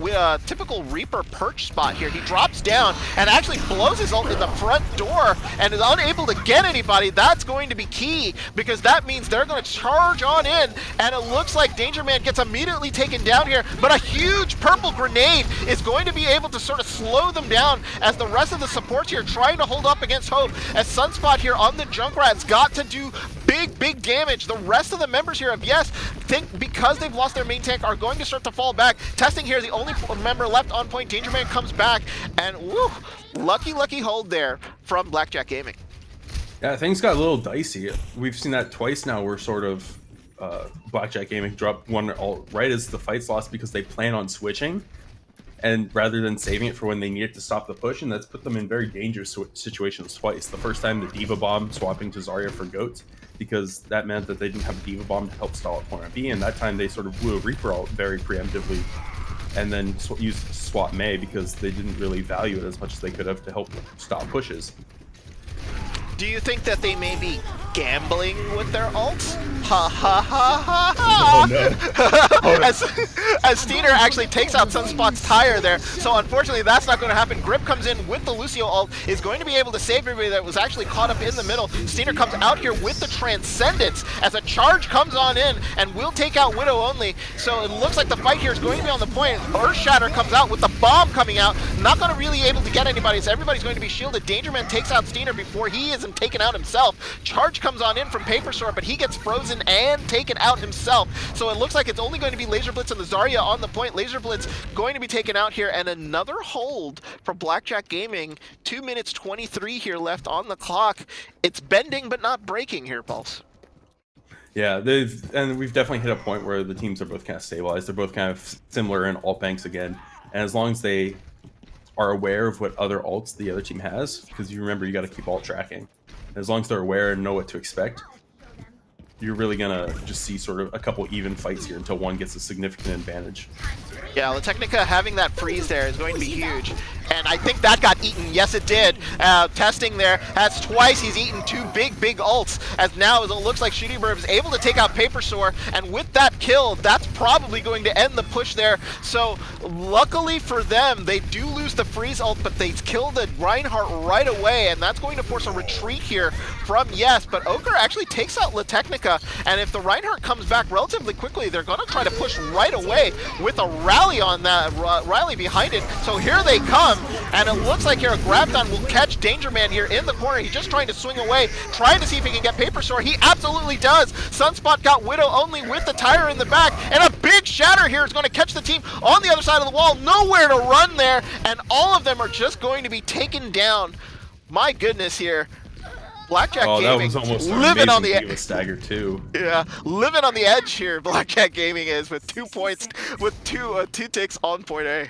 Reaper perch spot here. He drops down and actually blows his ult in the front door and is unable to get anybody. That's going to be key, because that means they're going to charge on in, and it looks like Danger Man gets immediately taken down here, but a huge purple grenade is going to be able to sort of slow them down, as the rest of the supports here trying to hold up against hope, as Sunspot here on the Junkrat's got to do big damage. The rest of the members here of Yes think because they've lost their main tank are going to start to fall back. Testing here, the only member left on point. Danger Man comes back, and woo, lucky hold there from Blackjack Gaming. Yeah, things got a little dicey. We've seen that twice now where sort of Blackjack Gaming dropped one ult right as the fight's lost because they plan on switching, and rather than saving it for when they need it to stop the push, and that's put them in very dangerous situations twice. The first time, the Diva Bomb swapping to Zarya for Goats, because that meant that they didn't have a Diva Bomb to help stall at point on B, and that time they sort of blew a Reaper ult very preemptively, and then used swap Mei because they didn't really value it as much as they could have to help stop pushes. Do you think that they may be gambling with their ults? Ha ha ha ha ha! Oh no. Oh, no. As Steiner actually takes out Sunspot's tire there, so unfortunately that's not going to happen. Grip comes in with the Lucio ult, is going to be able to save everybody that was actually caught up in the middle. Steiner comes out here with the Transcendence as a charge comes on in and will take out Widow only. So it looks like the fight here is going to be on the point. Earthshatter comes out with the bomb coming out, not going to really able to get anybody, so everybody's going to be shielded. Dangerman takes out Steiner before he isn't taken out himself. Charge comes on in from Paper Sword, but he gets frozen and taken out himself. So it looks like it's only going to be Laser Blitz and the Zarya on the point. Laser Blitz going to be taken out here, and another hold for Blackjack Gaming. 2 minutes 23 here left on the clock. It's bending but not breaking here, Pulse. Yeah, we've definitely hit a point where the teams are both kind of stabilized. They're both kind of similar in ult banks again, and as long as they are aware of what other ults the other team has, because you remember you got to keep ult tracking. As long as they're aware and know what to expect, you're really gonna just see sort of a couple even fights here until one gets a significant advantage. Yeah, La Technica having that freeze there is going to be huge. And I think that got eaten. Yes, it did. Testing there. That's twice he's eaten two big ults. As now, as it looks like Shooty Burb is able to take out Paper Sore. And with that kill, that's probably going to end the push there. So, luckily for them, they do lose the freeze ult, but they kill the Reinhardt right away. And that's going to force a retreat here from Yes. But Ochre actually takes out La Technica. And if the Reinhardt comes back relatively quickly, they're going to try to push right away with a rally on that, rally behind it. So here they come. And it looks like here a Grabdown will catch Danger Man here in the corner. He's just trying to swing away, trying to see if he can get Paper Sword. He absolutely does. Sunspot got Widow only with the tire in the back. And a big shatter here is going to catch the team on the other side of the wall. Nowhere to run there. And all of them are just going to be taken down. My goodness here. Blackjack Gaming that was almost living on the edge. Stagger too. Yeah, living on the edge here. Blackjack Gaming is with 2 points, with two ticks on point A.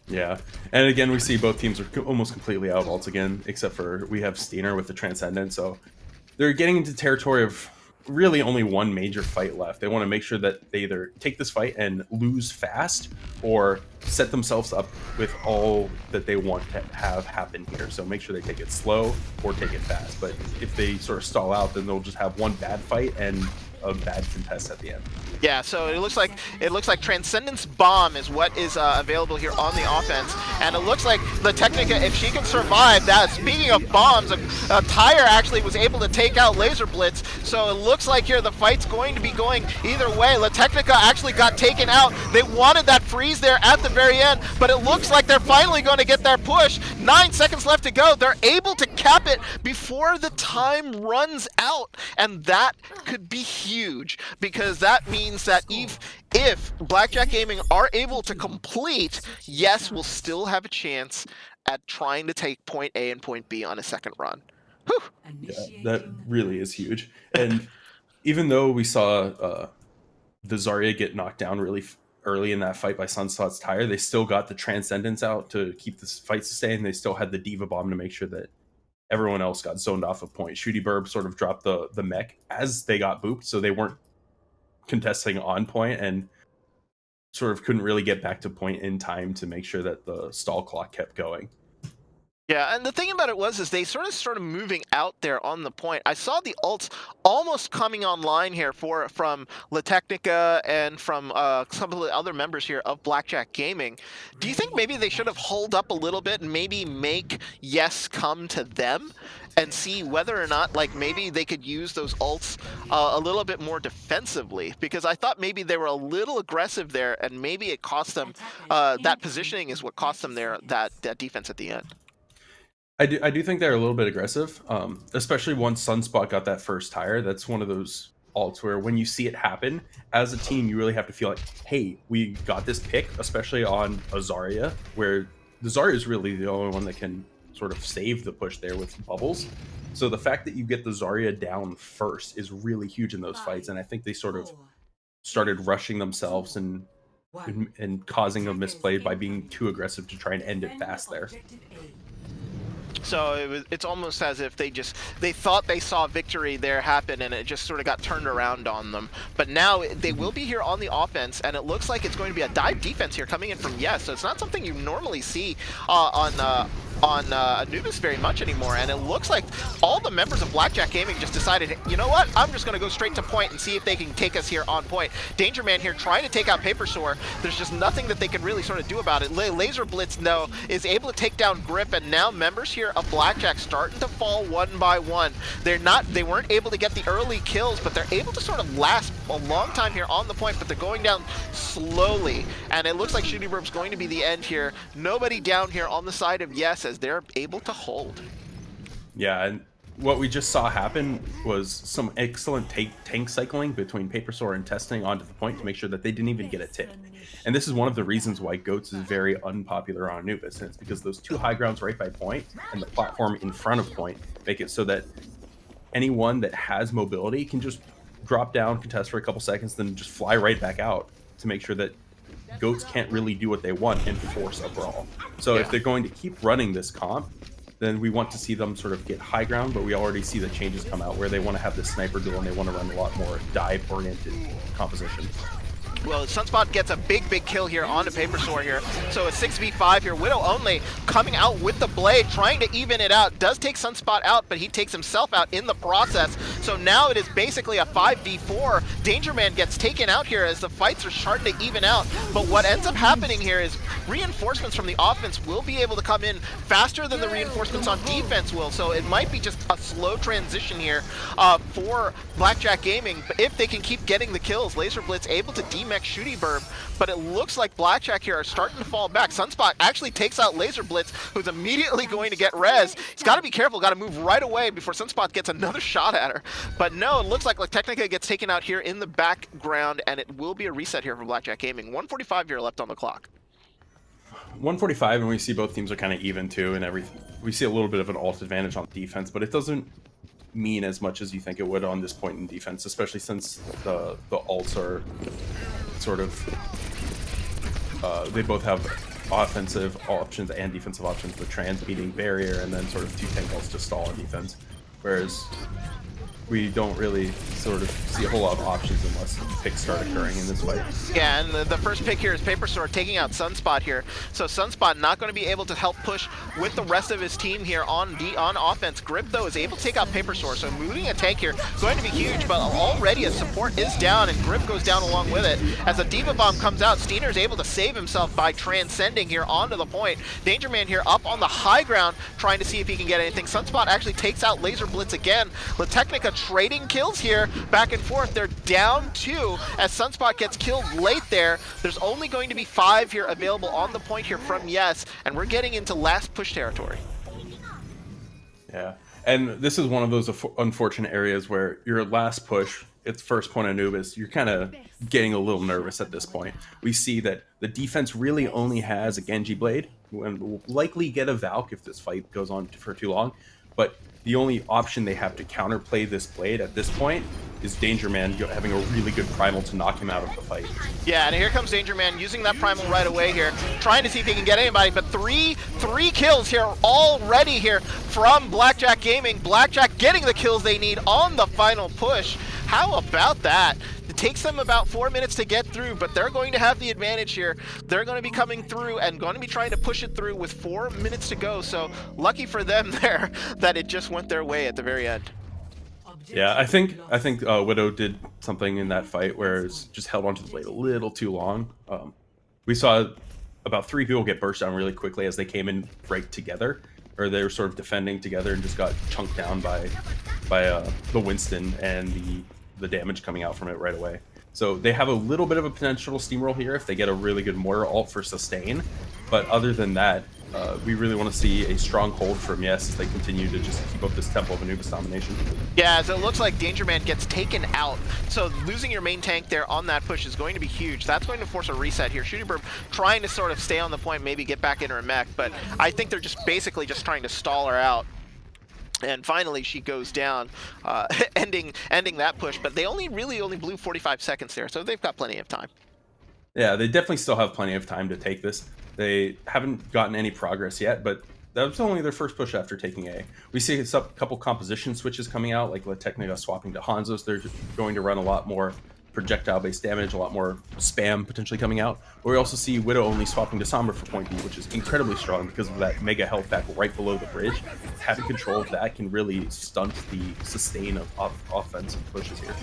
Yeah, and again, we see both teams are almost completely out of ults again, except for we have Steiner with the Transcendent, so they're getting into territory of really only one major fight left. They want to make sure that they either take this fight and lose fast, or set themselves up with all that they want to have happen here. So make sure they take it slow or take it fast. But if they sort of stall out, then they'll just have one bad fight and a bad contest at the end. Yeah, so it looks like Transcendence Bomb is what is available here on the offense, and it looks like La Technica, if she can survive that. Speaking of bombs, a tire actually was able to take out Laser Blitz, so it looks like here the fight's going to be going either way. La Technica actually got taken out. They wanted that freeze there at the very end, but it looks like they're finally going to get their push. 9 seconds left to go. They're able to cap it before the time runs out, and that could be huge, because that means that if Blackjack Gaming are able to complete, Yes will still have a chance at trying to take point A and point B on a second run. Whew. Yeah, that really is huge. And even though we saw the Zarya get knocked down really early in that fight by Sunspot's tire, they still got the Transcendence out to keep this fight sustained. They still had the Diva Bomb to make sure that everyone else got zoned off of point. Shooty Burb sort of dropped the mech as they got booped, so they weren't contesting on point and sort of couldn't really get back to point in time to make sure that the stall clock kept going. Yeah, and the thing about it is they sort of started moving out there on the point. I saw the ults almost coming online here from La Technica and from some of the other members here of Blackjack Gaming. Do you think maybe they should have holed up a little bit and maybe make Yes come to them and see whether or not, like, maybe they could use those ults a little bit more defensively? Because I thought maybe they were a little aggressive there, and maybe it cost them, that positioning is what cost them that defense at the end. I do think they're a little bit aggressive, especially once Sunspot got that first tire. That's one of those alts where when you see it happen, as a team, you really have to feel like, hey, we got this pick, especially on a Zarya, where the Zarya is really the only one that can sort of save the push there with bubbles. So the fact that you get the Zarya down first is really huge in those fights, and I think they sort of started rushing themselves and causing a misplay by being too aggressive to try and end it fast there. So it's almost as if they thought they saw victory there happen, and it just sort of got turned around on them. But now they will be here on the offense, and it looks like it's going to be a dive defense here coming in from Yes. So it's not something you normally see on Anubis very much anymore, and it looks like all the members of Blackjack Gaming just decided, you know what, I'm just going to go straight to point and see if they can take us here on point. Danger Man here trying to take out Paper Sore. There's just nothing that they can really sort of do about it. Laser Blitz, though, is able to take down Grip, and now members here of Blackjack starting to fall one by one. They weren't able to get the early kills, but they're able to sort of last a long time here on the point, but they're going down slowly, and it looks like Shooty Burb's going to be the end here. Nobody down here on the side of Yes as they're able to hold. Yeah, and what we just saw happen was some excellent tank cycling between Paper Sore and Testing onto the point to make sure that they didn't even get a tick. And this is one of the reasons why Goats is very unpopular on Anubis, and it's because those two high grounds right by point and the platform in front of point make it so that anyone that has mobility can just drop down, contest for a couple seconds, then just fly right back out to make sure that Goats can't really do what they want and force a brawl. So if they're going to keep running this comp, then we want to see them sort of get high ground, but we already see the changes come out where they want to have this sniper duel and they want to run a lot more dive-oriented composition. Well, Sunspot gets a big kill here onto Paper Sore here. So a 6v5 here. Widow only coming out with the blade, trying to even it out. Does take Sunspot out, but he takes himself out in the process. So now it is basically a 5v4. Danger Man gets taken out here as the fights are starting to even out. But what ends up happening here is reinforcements from the offense will be able to come in faster than the reinforcements on defense will. So it might be just a slow transition here for Blackjack Gaming. But if they can keep getting the kills, Laser Blitz able to demech Shooty Burb, but it looks like Blackjack here are starting to fall back. Sunspot actually takes out Laser Blitz, who's immediately going to get res. He's got to be careful, got to move right away before Sunspot gets another shot at her. But no, it looks like Technica gets taken out here in the background, and it will be a reset here for Blackjack Gaming. 1:45 here left on the clock. 145, and we see both teams are kind of even too, and we see a little bit of an alt advantage on defense, but it doesn't mean as much as you think it would on this point in defense, especially since the alts are sort of they both have offensive options and defensive options with transmuting barrier and then sort of two tank ults to stall on defense, whereas we don't really sort of see a whole lot of options unless picks start occurring in this fight. Yeah, and the first pick here is Paper Sore taking out Sunspot here. So Sunspot not going to be able to help push with the rest of his team here on offense. Grip, though, is able to take out Paper Sore, so moving a tank here going to be huge, but already a support is down, and Grip goes down along with it. As a Diva Bomb comes out, Steiner is able to save himself by transcending here onto the point. Danger Man here up on the high ground, trying to see if he can get anything. Sunspot actually takes out Laser Blitz again. La Technica trading kills here back and forth. They're down 2 as Sunspot gets killed late there. There's only going to be 5 here available on the point here from Yes, and we're getting into last push territory. Yeah, and this is one of those unfortunate areas where your last push, it's first point Anubis, you're kind of getting a little nervous at this point. We see that the defense really only has a Genji Blade, and will likely get a Valk if this fight goes on for too long, but the only option they have to counterplay this Blade at this point is Danger Man having a really good primal to knock him out of the fight. Yeah, and here comes Danger Man using that primal right away here, trying to see if he can get anybody, but three kills here already here from Blackjack Gaming. Blackjack getting the kills they need on the final push. How about that? It takes them about 4 minutes to get through, but they're going to have the advantage here. They're going to be coming through and going to be trying to push it through with 4 minutes to go, so lucky for them there that it just went their way at the very end. Yeah, I think Widow did something in that fight where it's just held onto the blade a little too long. We saw about 3 people get burst down really quickly as they came in right together, or they were sort of defending together and just got chunked down by the Winston and the damage coming out from it right away. So they have a little bit of a potential steamroll here if they get a really good mortar ult for sustain, but other than that, we really want to see a strong hold from Yes as they continue to just keep up this Temple of Anubis domination. Yeah, so it looks like Danger Man gets taken out. So losing your main tank there on that push is going to be huge. That's going to force a reset here. Shooty Burb trying to sort of stay on the point, maybe get back into her mech, but I think they're just basically just trying to stall her out. And finally, she goes down, ending that push. But they only blew 45 seconds there, so they've got plenty of time. Yeah, they definitely still have plenty of time to take this. They haven't gotten any progress yet, but that was only their first push after taking A. We see a couple composition switches coming out, like Technica swapping to Hanzo's. They're going to run a lot more projectile-based damage, a lot more spam potentially coming out. But we also see Widow only swapping to Sombra for point B, which is incredibly strong because of that mega health back right below the bridge. Having control of that can really stunt the sustain of offensive pushes here.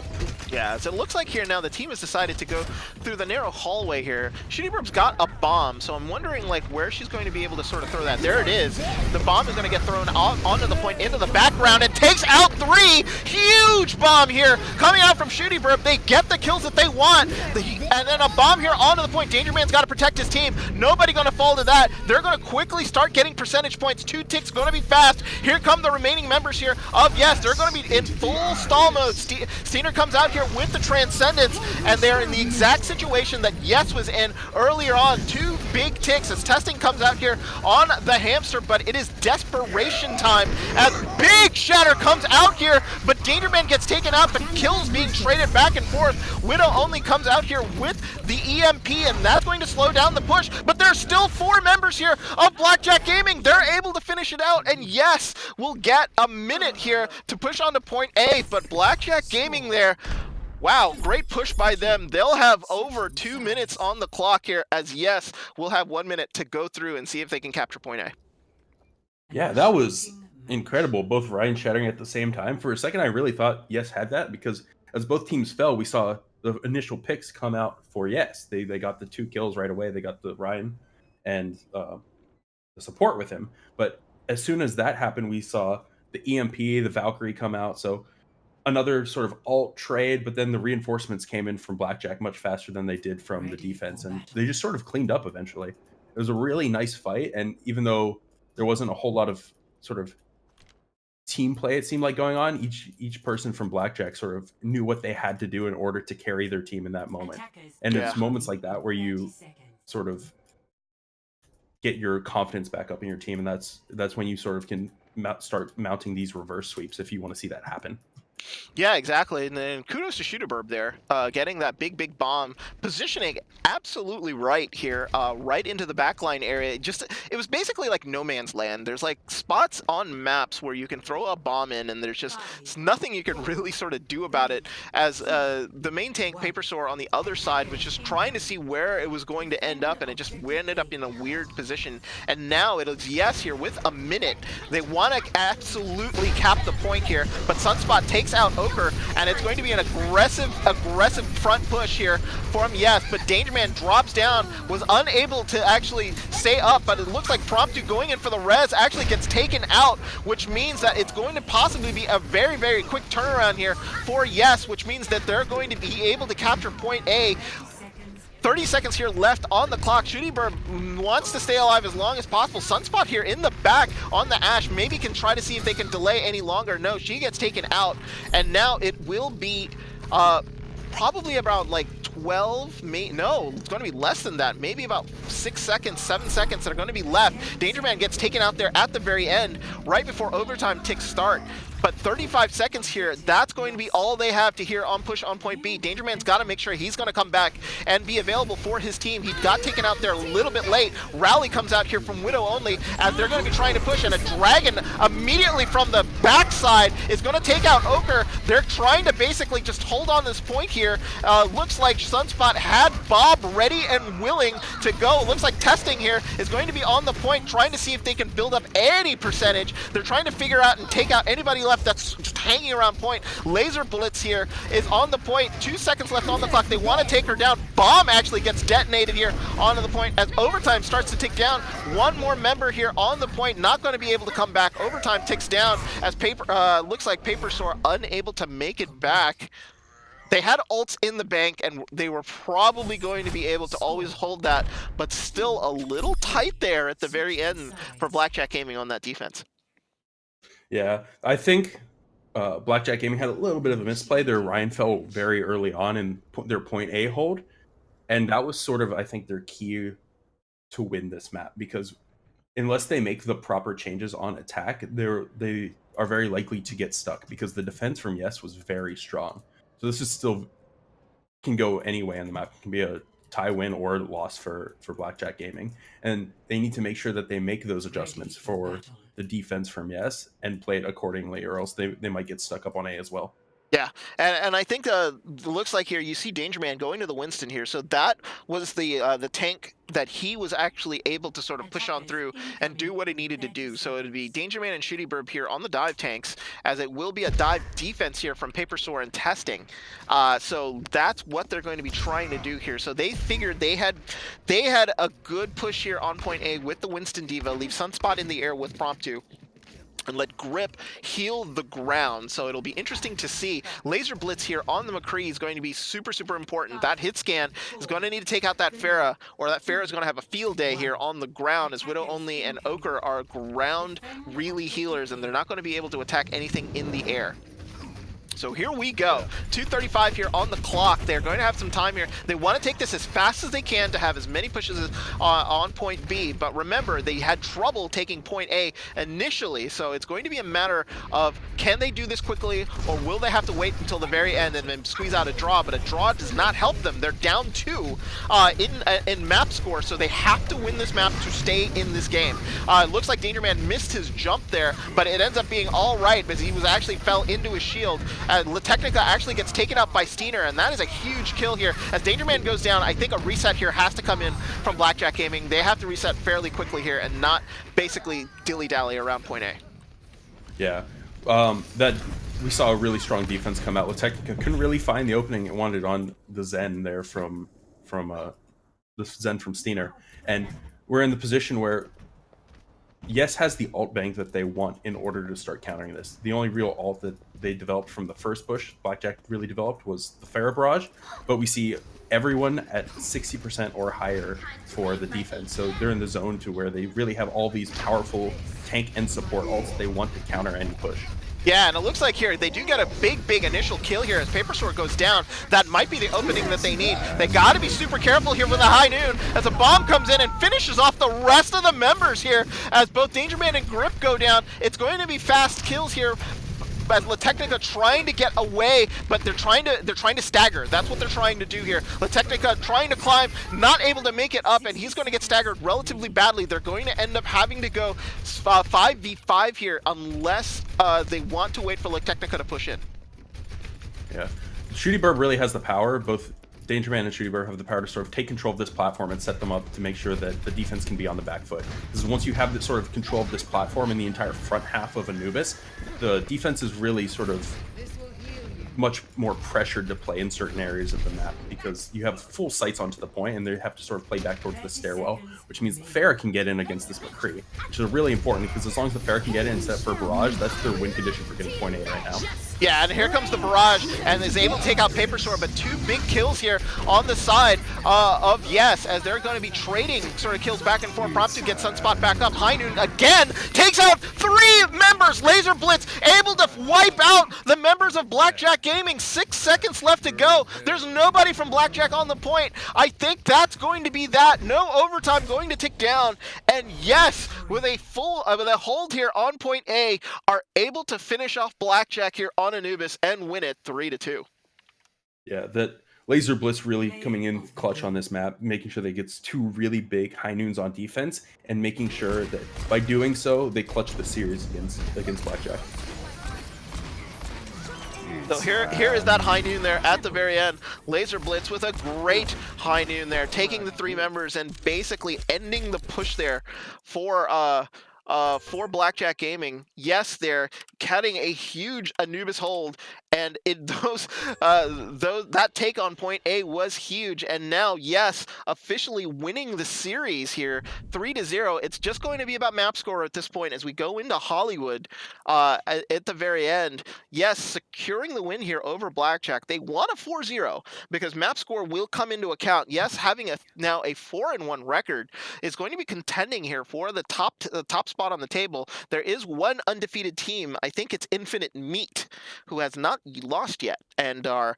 Yeah, so it looks like here now the team has decided to go through the narrow hallway here. Shooty Burb's got a bomb, so I'm wondering like where she's going to be able to sort of throw that. There it is. The bomb is going to get thrown onto the point, into the background, and takes out 3. Huge bomb here coming out from Shooty Burb. They get the kills that they want, and then a bomb here onto the point. Danger Man's got to protect his team. Nobody going to fall to that. They're going to quickly start getting percentage points. 2 ticks going to be fast. Here come the remaining members here of Yes. They're going to be in full stall mode. Steiner comes out here with the Transcendence, and they're in the exact situation that Yes was in earlier on. 2 big ticks as testing comes out here on the hamster, but it is desperation time as Big Shatter comes out here, but Danger Man gets taken out, but kills being traded back and forth. Widow only comes out here with the EMP, and that's going to slow down the push, but there's still 4 members here of Blackjack Gaming. They're able to finish it out, and Yes will get a minute here to push on to point A, but Blackjack Gaming there, wow, great push by them. They'll have over 2 minutes on the clock here, as Yes will have 1 minute to go through and see if they can capture point A. Yeah, that was incredible. Both Ryan shattering at the same time. For a second, I really thought Yes had that because as both teams fell, we saw the initial picks come out for Yes. They got the 2 kills right away. They got the Ryan and the support with him. But as soon as that happened, we saw the EMP, the Valkyrie come out. So another sort of alt trade, but then the reinforcements came in from Blackjack much faster than they did from the defense. And they just sort of cleaned up eventually. It was a really nice fight. And even though there wasn't a whole lot of sort of team play, it seemed like going on, each person from Blackjack sort of knew what they had to do in order to carry their team in that moment. And it's moments like that where you sort of get your confidence back up in your team, and that's when you sort of can start mounting these reverse sweeps if you want to see that happen. Yeah, exactly. And then kudos to Shooter Burb there, getting that big bomb, positioning absolutely right here, right into the backline area. It was basically like no man's land. There's like spots on maps where you can throw a bomb in, and there's nothing you can really sort of do about it. As the main tank Paper Sore on the other side was just trying to see where it was going to end up, and it just ended up in a weird position. And now it is Yes here with a minute. They want to absolutely cap the point here, but Sunspot takes out Ochre, and it's going to be an aggressive front push here from Yes, but Danger Man drops down, was unable to actually stay up, but it looks like Promptu going in for the res actually gets taken out, which means that it's going to possibly be a very quick turnaround here for Yes, which means that they're going to be able to capture point A. 30 seconds here left on the clock. Shooty Burb wants to stay alive as long as possible. Sunspot here in the back on the Ash. Maybe can try to see if they can delay any longer. No, she gets taken out. And now it will be probably about like 12, no, it's going to be less than that. Maybe about 6 seconds, 7 seconds that are going to be left. Danger Man gets taken out there at the very end, right before overtime ticks start. But 35 seconds here, that's going to be all they have to here on push on point B. Danger Man's got to make sure he's going to come back and be available for his team. He got taken out there a little bit late. Rally comes out here from Widow only as they're going to be trying to push, and a Dragon immediately from the backside is going to take out Ochre. They're trying to basically just hold on this point here. Looks like Sunspot had Bob ready and willing to go. Looks like testing here is going to be on the point, trying to see if they can build up any percentage. They're trying to figure out and take out anybody left that's just hanging around point. Laser Blitz here is on the point. 2 seconds left on the clock. They want to take her down. Bomb actually gets detonated here onto the point as overtime starts to tick down. One more member here on the point, not going to be able to come back. Overtime ticks down as looks like Paper Sore unable to make it back. They had ults in the bank, and they were probably going to be able to always hold that, but still a little tight there at the very end for Blackjack Gaming on that defense. Yeah, I think Blackjack Gaming had a little bit of a misplay. Their Ryan fell very early on in their point A hold, and that was sort of, I think, their key to win this map, because unless they make the proper changes on attack, they are very likely to get stuck, because the defense from Yes was very strong. So this is still can go any way on the map. It can be a tie win or loss for Blackjack Gaming, and they need to make sure that they make those adjustments for the defense from Yes and play it accordingly, or else they might get stuck up on A as well. Yeah, and I think it looks like here you see Danger Man going to the Winston here, so that was the tank that he was actually able to sort of push on through and do what it needed to do. So it'd be Danger Man and Shooty Burb here on the dive tanks, as it will be a dive defense here from Paper Sore and Testing. So that's what they're going to be trying to do here. So they figured they had a good push here on point A with the Winston Diva, leave Sunspot in the air with Promptu, and let Grip heal the ground. So it'll be interesting to see. Laser Blitz here on the McCree is going to be super, super important. That hit scan is going to need to take out that Pharah, or that Pharah is going to have a field day here on the ground, as Widow Only and Ochre are ground really healers, and they're not going to be able to attack anything in the air. So here we go. 2:35 here on the clock. They're going to have some time here. They want to take this as fast as they can to have as many pushes as, on point B. But remember, they had trouble taking point A initially. So it's going to be a matter of, can they do this quickly, or will they have to wait until the very end and then squeeze out a draw? But a draw does not help them. They're down 2 in map score, so they have to win this map to stay in this game. It looks like Danger Man missed his jump there, but it ends up being all right because he was actually fell into his shield. La Technica actually gets taken out by Steiner, and that is a huge kill here. As Danger Man goes down, I think a reset here has to come in from Blackjack Gaming. They have to reset fairly quickly here and not basically dilly-dally around point A. Yeah, that we saw a really strong defense come out. La Technica couldn't really find the opening it wanted on the Zen there from the Zen from Steiner, and we're in the position where Yes has the ult bank that they want in order to start countering this. The only real ult that they developed from the first push, Blackjack really developed, was the Pharah Barrage, but we see everyone at 60% or higher for the defense. So they're in the zone to where they really have all these powerful tank and support ults they want to counter any push. Yeah, and it looks like here they do get a big initial kill here as Paper Sword goes down. That might be the opening that they need. They got to be super careful here with the high noon as a bomb comes in and finishes off the rest of the members here as both Danger Man and Grip go down. It's going to be fast kills here as La Technica trying to get away, but they're trying to stagger. That's what they're trying to do here. La Technica trying to climb, not able to make it up, and he's going to get staggered relatively badly. They're going to end up having to go 5v5 here unless they want to wait for La Technica to push in. Yeah, Shooty Burb really has the power. Both Danger Man and Shooty Burb have the power to sort of take control of this platform and set them up to make sure that the defense can be on the back foot. Because once you have this sort of control of this platform and the entire front half of Anubis, the defense is really sort of much more pressured to play in certain areas of the map, because you have full sights onto the point and they have to sort of play back towards the stairwell, which means the Pharah can get in against this McCree, which is really important, because as long as the Pharah can get in instead for Barrage, that's their win condition for getting point A right now. Yeah, and here comes the Barrage, and is able to take out Paper Sword, but 2 big kills here on the side of Yes, as they're going to be trading sort of kills back and forth. Promptu gets Sunspot back up. High Noon again takes out 3 members. Laser Blitz able to wipe out the members of Blackjack Gaming. 6 seconds left to go. There's nobody from Blackjack on the point. I think that's going to be that. No overtime going to tick down, and Yes, with a full with a hold here on point A, are able to finish off Blackjack here on Anubis and win it 3-2. Yeah, that Laser Blitz really coming in clutch on this map, making sure they gets 2 really big high noons on defense, and making sure that by doing so they clutch the series against Blackjack. So here is that high noon there at the very end. Laser Blitz with a great high noon there, taking the 3 members and basically ending the push there for Blackjack Gaming. Yes, they're cutting a huge Anubis hold, And that take on point A was huge, and now yes, officially winning the series here, 3-0. It's just going to be about map score at this point as we go into Hollywood at the very end. Yes, securing the win here over Blackjack. They want a 4-0 because map score will come into account. Yes, having now a 4-1 record is going to be contending here for the top spot on the table. There is one undefeated team. I think it's Infinite Meat, who has not lost yet and are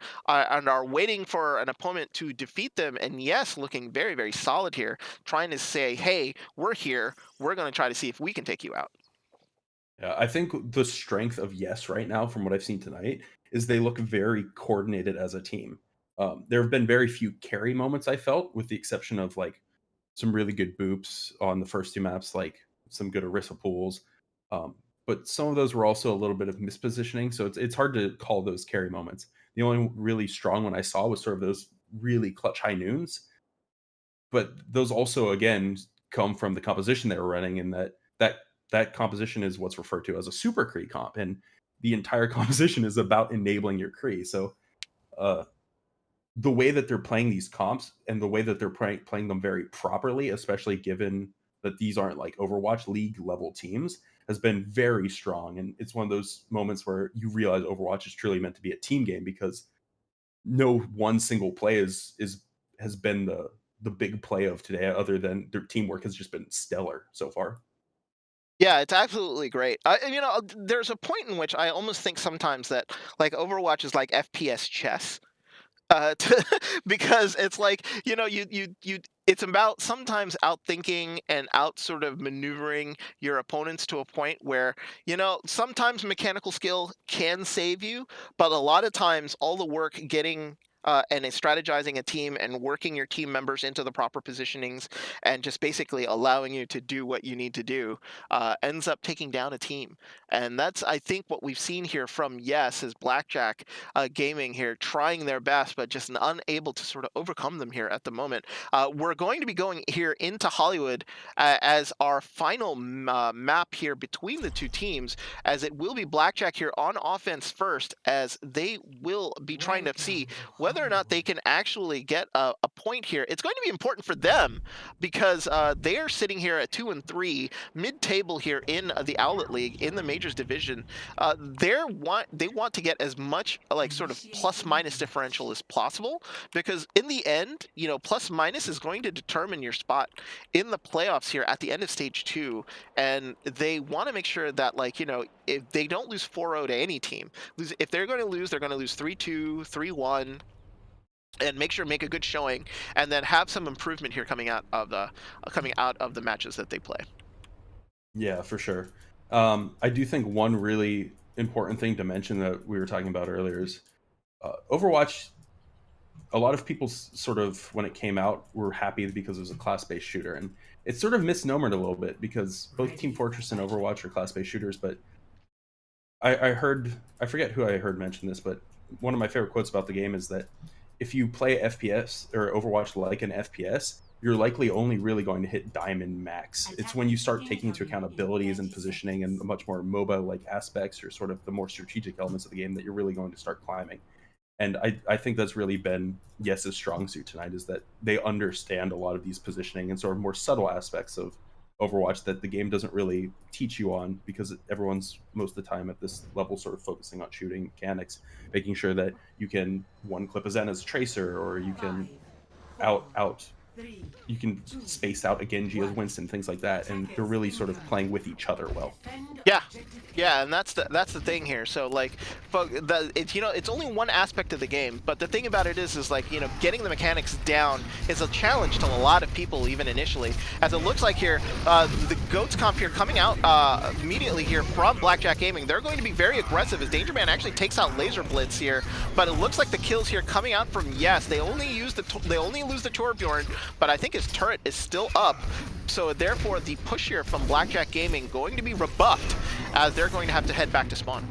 waiting for an opponent to defeat them. And yes, looking very, very solid here, trying to say, hey, we're here. We're going to try to see if we can take you out. Yeah, I think the strength of Yes right now, from what I've seen tonight, is they look very coordinated as a team. There have been very few carry moments, I felt, with the exception of like some really good boops on the first two maps, like some good Orisa pools. But some of those were also a little bit of mispositioning, so it's hard to call those carry moments. The only really strong one I saw was sort of those really clutch high noons, but those also again come from the composition they were running, and that composition is what's referred to as a super Kree comp, and the entire composition is about enabling your Kree. So the way that they're playing these comps and the way that they're playing them very properly, especially given that these aren't like Overwatch League level teams, has been very strong. And it's one of those moments where you realize Overwatch is truly meant to be a team game, because no one single play has been the big play of today, other than their teamwork has just been stellar so far. Yeah, it's absolutely great. There's a point in which I almost think sometimes that like Overwatch is like FPS chess. Because it's like, it's about sometimes outthinking and out sort of maneuvering your opponents to a point where, sometimes mechanical skill can save you, but a lot of times all the work getting and strategizing a team and working your team members into the proper positionings and just basically allowing you to do what you need to do ends up taking down a team. And that's, I think, what we've seen here from Yes is Blackjack Gaming here trying their best, but just unable to sort of overcome them here at the moment. We're going to be going here into Hollywood as our final map here between the two teams, as it will be Blackjack here on offense first, as they will be trying to see whether or not they can actually get a point here. It's going to be important for them because they are sitting here at 2-3, mid-table here in the OWLET League in the Majors division. They want to get as much like sort of plus-minus differential as possible, because in the end, plus-minus is going to determine your spot in the playoffs here at the end of stage 2, and they want to make sure that if they don't lose 4-0 to any team, if they're going to lose, they're going to lose 3-2, 3-1. And make a good showing, and then have some improvement here coming out of the matches that they play. Yeah, for sure. I do think one really important thing to mention that we were talking about earlier is Overwatch. A lot of people sort of, when it came out, were happy because it was a class-based shooter, and it's sort of misnomered a little bit because both Team Fortress and Overwatch are class-based shooters. But I forget who I heard mention this, but one of my favorite quotes about the game is that if you play FPS or Overwatch like an FPS, you're likely only really going to hit Diamond Max. It's when you start taking into account abilities and positioning and the much more MOBA-like aspects, or sort of the more strategic elements of the game, that you're really going to start climbing. And I think that's really been Yes's strong suit tonight, is that they understand a lot of these positioning and sort of more subtle aspects of Overwatch that the game doesn't really teach you on, because everyone's most of the time at this level sort of focusing on shooting mechanics, making sure that you can one clip a Zen as a tracer, or you can you can space out a Genji as Winston, things like that, and they're really sort of playing with each other well. Yeah, and that's the thing here. So it's only one aspect of the game, but the thing about it is getting the mechanics down is a challenge to a lot of people, even initially. As it looks like here, the Goats comp here coming out immediately here from Blackjack Gaming, they're going to be very aggressive as Danger Man actually takes out Laser Blitz here. But it looks like the kills here coming out from Yes. They only lose the Torbjorn, but I think his turret is still up. So therefore, the push here from Blackjack Gaming going to be rebuffed, as they're going to have to head back to spawn.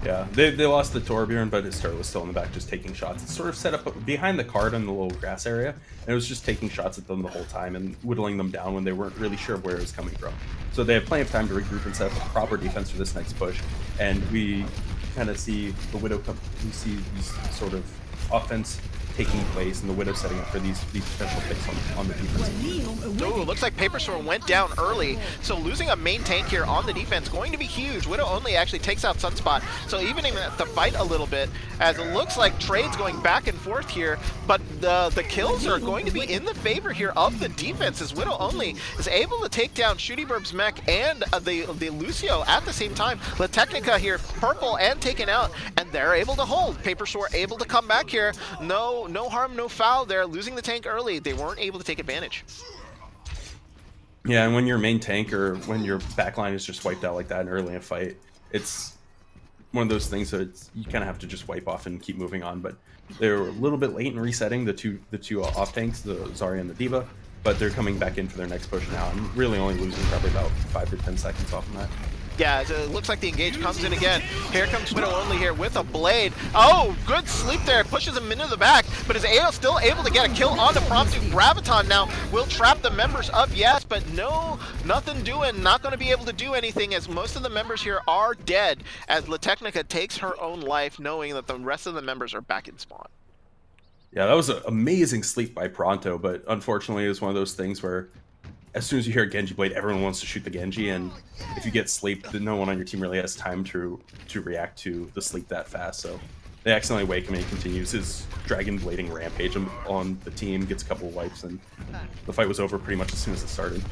Yeah, they lost the Torbjorn, but his turret was still in the back just taking shots. It's sort of set up behind the card in the little grass area, and it was just taking shots at them the whole time and whittling them down when they weren't really sure where it was coming from. So they have plenty of time to regroup and set up a proper defense for this next push, and we kind of see the Widow come. You see these sort of offense taking place and the Widow setting up for these potential picks on the defense. Ooh, looks like Paper Sword went down early, so losing a main tank here on the defense going to be huge. Widow only actually takes out Sunspot, so even the fight a little bit, as it looks like trades going back and forth here, but the kills are going to be in the favor here of the defense, as Widow only is able to take down Shooty Burb's mech and the Lucio at the same time. La Technica here, purple and taken out, and they're able to hold. Paper Sword able to come back here. No harm, no foul there. Losing the tank early, they weren't able to take advantage. Yeah, and when your main tank or when your backline is just wiped out like that early in a fight, it's one of those things that you kind of have to just wipe off and keep moving on. But they're a little bit late in resetting the two off tanks, the Zarya and the D.Va, but they're coming back in for their next push now. I'm really only losing probably about 5 to 10 seconds off of that. Yeah, it looks like the engage comes in again. Here comes Widow only here with a blade. Oh, good sleep there. Pushes him into the back, but is still able to get a kill on the Promptu. Graviton now will trap the members of Yes, but nothing doing. Not going to be able to do anything, as most of the members here are dead, as La Technica takes her own life, knowing that the rest of the members are back in spawn. Yeah, that was an amazing sleep by Pronto, but unfortunately it was one of those things where as soon as you hear Genji Blade, everyone wants to shoot the Genji, and if you get sleep, then no one on your team really has time to react to the sleep that fast. So they accidentally wake him, and he continues his Dragon Blading rampage on the team, gets a couple of wipes, and the fight was over pretty much as soon as it started.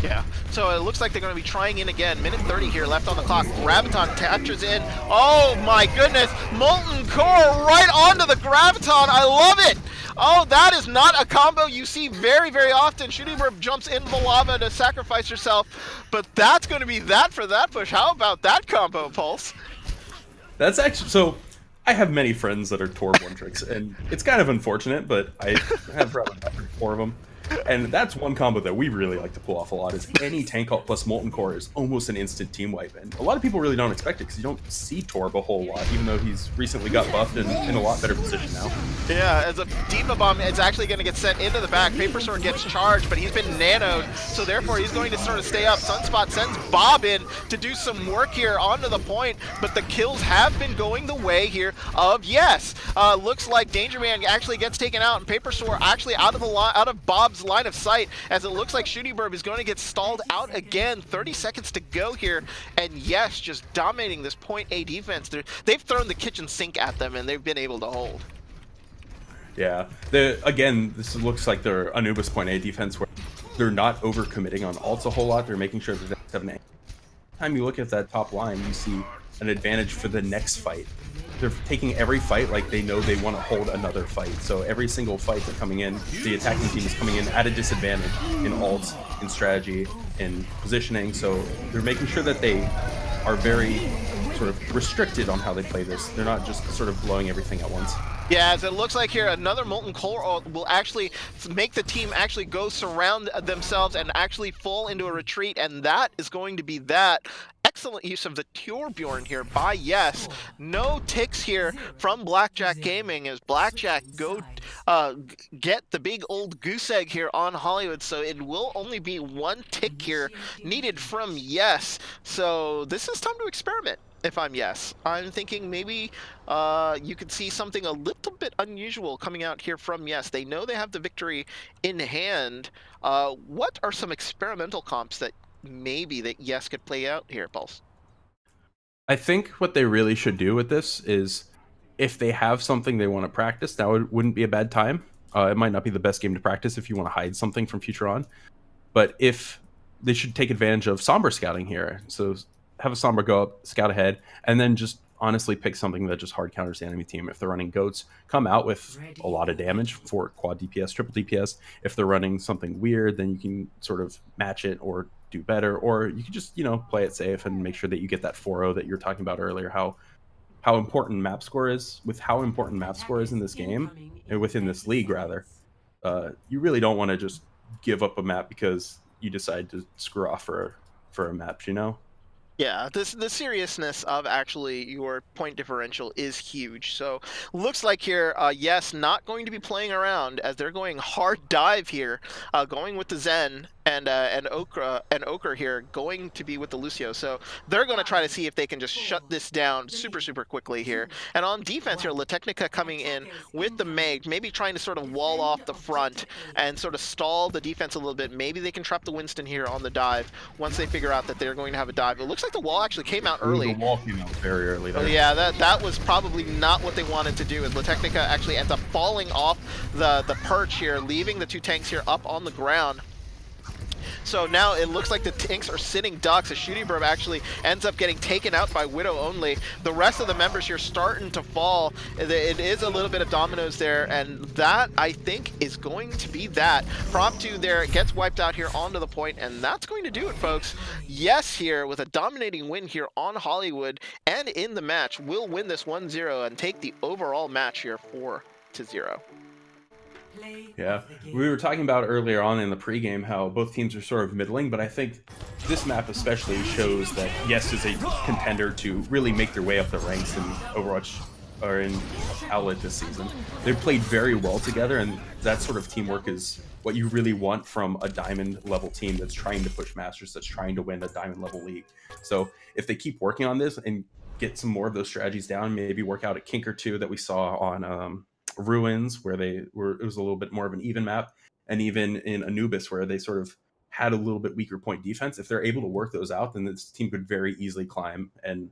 Yeah, so it looks like they're going to be trying in again. Minute 30 here left on the clock. Graviton catches in. Oh my goodness, Molten Core right onto the Graviton. I love it. Oh, that is not a combo you see very, very often. Shooty Burb jumps into the lava to sacrifice herself, but that's going to be that for that push. How about that combo, Pulse? That's actually, so I have many friends that are Torb one tricks, and it's kind of unfortunate, but I have probably 4 of them. And that's one combo that we really like to pull off a lot, is any tank ult plus Molten Core is almost an instant team wipe. And a lot of people really don't expect it because you don't see Torb a whole lot, even though he's recently got buffed and in a lot better position now. Yeah, as a D.Va Bomb is actually going to get sent into the back. Paper Sword gets charged, but he's been nanoed, so therefore he's going to sort of stay up. Sunspot sends Bob in to do some work here onto the point, but the kills have been going the way here of Yes. Looks like Danger Man actually gets taken out, and Paper Sword actually out of Bob's line of sight, as it looks like Shooty Burb is going to get stalled out again. 30 seconds to go here, and Yes just dominating this point A defense. They've thrown the kitchen sink at them, and they've been able to hold. Yeah, again, this looks like their Anubis point A defense, where they're not overcommitting on ults a whole lot. They're making sure that they have an A. Time you look at that top line, you see an advantage for the next fight. They're taking every fight like they know they want to hold another fight. So every single fight they're coming in, the attacking team is coming in at a disadvantage in ults, in strategy, in positioning. So they're making sure that they are very sort of restricted on how they play this. They're not just sort of blowing everything at once. Yeah, as it looks like here, another Molten Core will actually make the team actually go surround themselves and actually fall into a retreat, and that is going to be that. Excellent use of the Torbjorn here by Yes. No ticks here from Blackjack Gaming, as Blackjack go get the big old goose egg here on Hollywood, so it will only be 1 tick here needed from Yes. So this is time to experiment. If I'm Yes, I'm thinking maybe you could see something a little bit unusual coming out here from Yes. They know they have the victory in hand. What are some experimental comps that maybe that Yes could play out here, Pulse? I think what they really should do with this is, if they have something they want to practice, now it wouldn't be a bad time. It might not be the best game to practice if you want to hide something from future on, but if they should take advantage of Sombra scouting here. So have a Sombra go up, scout ahead, and then just honestly pick something that just hard counters the enemy team. If they're running goats, come out with a lot of damage for quad DPS, triple DPS. If they're running something weird, then you can sort of match it or do better, or you can just, play it safe and make sure that you get that 4-0 that you were talking about earlier, how important map score is. With how important map score is in this game, and within this league rather, you really don't want to just give up a map because you decide to screw off for a map, Yeah, the seriousness of actually your point differential is huge. So looks like here, Yes, not going to be playing around, as they're going hard dive here, going with the Zen. and Okra here going to be with the Lucio. So they're going to try to see if they can just shut this down super quickly here. And on defense here, La Technica coming in with the Meg, maybe trying to sort of wall off the front and sort of stall the defense a little bit. Maybe they can trap the Winston here on the dive once they figure out that they're going to have a dive. It looks like the wall actually came out Ooh, the early. wall came out very early Oh there. yeah, that was probably not what they wanted to do. As La Technica actually ends up falling off the perch here, leaving the two tanks here up on the ground. So now it looks like the tanks are sitting ducks as Shooty Burb actually ends up getting taken out by Widow only. The rest of the members here starting to fall. It is a little bit of dominoes there, and that, I think, is going to be that. Prompt 2 there gets wiped out here onto the point, and that's going to do it, folks. Yes here with a dominating win here on Hollywood and in the match will win this 1-0 and take the overall match here 4-0. Yeah, we were talking about earlier on in the pregame how both teams are sort of middling, but I think this map especially shows that Yes is a contender to really make their way up the ranks in Overwatch or in OWLET this season. They've played very well together, and that sort of teamwork is what you really want from a diamond level team that's trying to push Masters, that's trying to win a diamond level league. So if they keep working on this and get some more of those strategies down, maybe work out a kink or two that we saw on Ruins, where it was a little bit more of an even map, and even in Anubis where they sort of had a little bit weaker point defense. If they're able to work those out, then this team could very easily climb and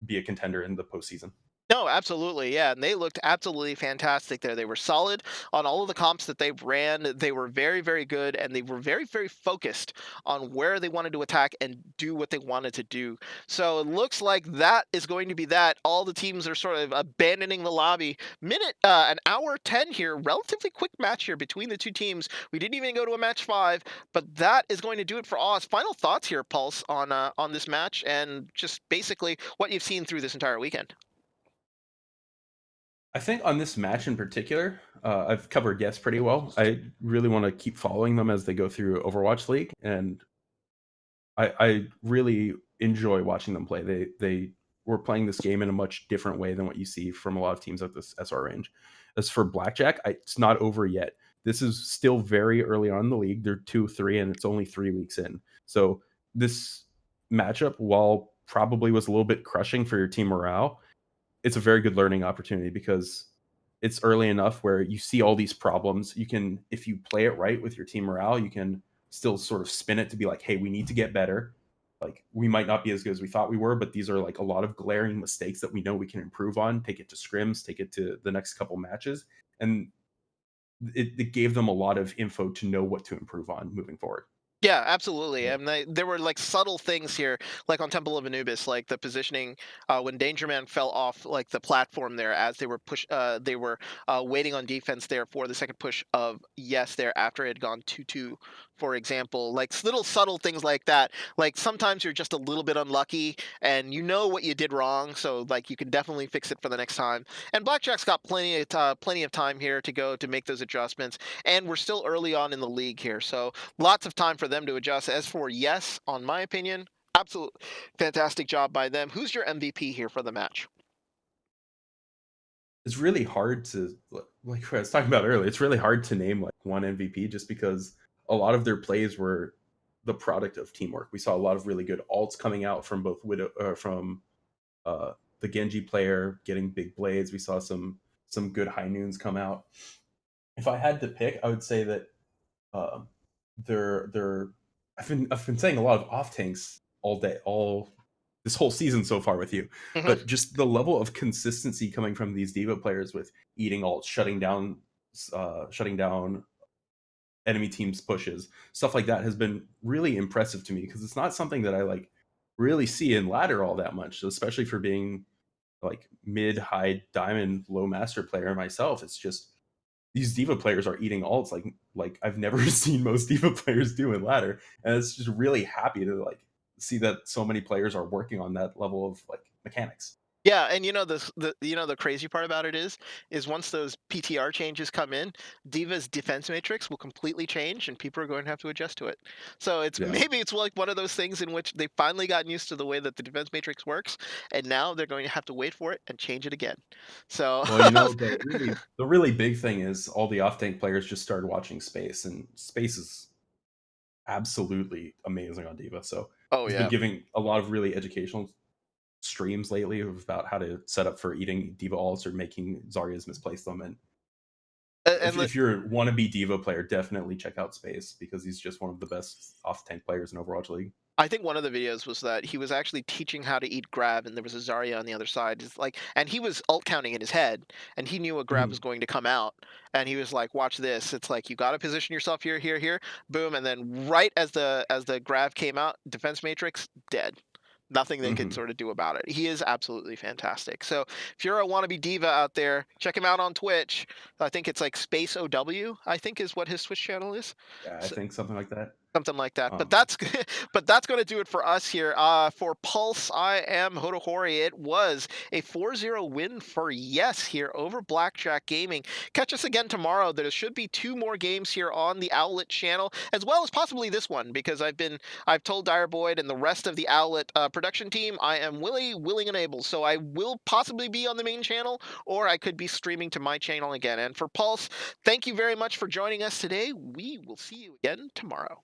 be a contender in the postseason. No, absolutely, yeah, and they looked absolutely fantastic there. They were solid on all of the comps that they ran. They were very good, and they were very focused on where they wanted to attack and do what they wanted to do. So it looks like that is going to be that. All the teams are sort of abandoning the lobby. An hour 10 here, relatively quick match here between the two teams. We didn't even go to a match 5, but that is going to do it for Oz. Final thoughts here, Pulse, on this match and just basically what you've seen through this entire weekend. I think on this match in particular, I've covered Yes pretty well. I really want to keep following them as they go through Overwatch League, and I really enjoy watching them play. They were playing this game in a much different way than what you see from a lot of teams at this SR range. As for Blackjack, it's not over yet. This is still very early on in the league. They're 2-3, and it's only 3 weeks in. So this matchup, while probably was a little bit crushing for your team morale, it's a very good learning opportunity because it's early enough where you see all these problems. You can, if you play it right with your team morale, you can still sort of spin it to be like, hey, we need to get better. Like, we might not be as good as we thought we were, but these are like a lot of glaring mistakes that we know we can improve on. Take it to scrims, take it to the next couple matches. And it gave them a lot of info to know what to improve on moving forward. Yeah, absolutely. Yeah. And there were like subtle things here, like on Temple of Anubis, like the positioning when Danger Man fell off like the platform there as they were waiting on defense there for the second push of Yes there after it had gone 2-2, for example. Like little subtle things like that. Like sometimes you're just a little bit unlucky and you know what you did wrong, so like you can definitely fix it for the next time. And Blackjack's got plenty of time here to go to make those adjustments, and we're still early on in the league here, so lots of time for them to adjust. As for Yes, on my opinion, absolute fantastic job by them. Who's your MVP here for the match? It's really hard to, like I was talking about earlier, it's really hard to name like one MVP just because a lot of their plays were the product of teamwork. We saw a lot of really good alts coming out from both Widow, from the Genji player getting big blades. We saw some good high noons come out. If I had to pick, I would say that uh, they're I've been saying a lot of off tanks all day, all this whole season so far with you, Mhm. but just the level of consistency coming from these diva players with eating alt, shutting down enemy teams pushes, stuff like that has been really impressive to me because it's not something that I like really see in ladder all that much, especially for being like mid high diamond low master player myself. It's just these diva players are eating alts like I've never seen most diva players do in ladder, and it's just really happy to like see that so many players are working on that level of like mechanics. Yeah, and the crazy part about it is once those PTR changes come in, Diva's defense matrix will completely change, and people are going to have to adjust to it. So it's Yeah. maybe it's like one of those things in which they finally gotten used to the way that the defense matrix works, and now they're going to have to wait for it and change it again. So Well, the really big thing is all the off tank players just started watching space, and space is absolutely amazing on Diva. So Oh he's been yeah. giving a lot of really educational streams lately about how to set up for eating Diva ults or making Zarya's misplace them. And And if you're a wannabe Diva player, definitely check out Space because he's just one of the best off tank players in Overwatch League. I think one of the videos was that he was actually teaching how to eat grab, and there was a Zarya on the other side. It's like, and he was alt counting in his head, and he knew a grab was Mhm. going to come out, and he was like, "Watch this." It's like you got to position yourself here, here, here, boom, and then right as the grab came out, defense matrix dead. Nothing they could Mhm. sort of do about it. He is absolutely fantastic. So if you're a wannabe diva out there, check him out on Twitch. I think it's like Space OW. I think is what his Twitch channel is. Yeah, I So, think something like that. something like that. But Um, that's but that's going to do it for us here. For Pulse, I am Hodahori. It was a 4-0 win for Yes here over Blackjack Gaming. Catch us again tomorrow. There should be 2 more games here on the Owlet channel, as well as possibly this one, because I've told Dire Boyd and the rest of the Owlet production team I am willing and able. So I will possibly be on the main channel, or I could be streaming to my channel again. And for Pulse, thank you very much for joining us today. We will see you again tomorrow.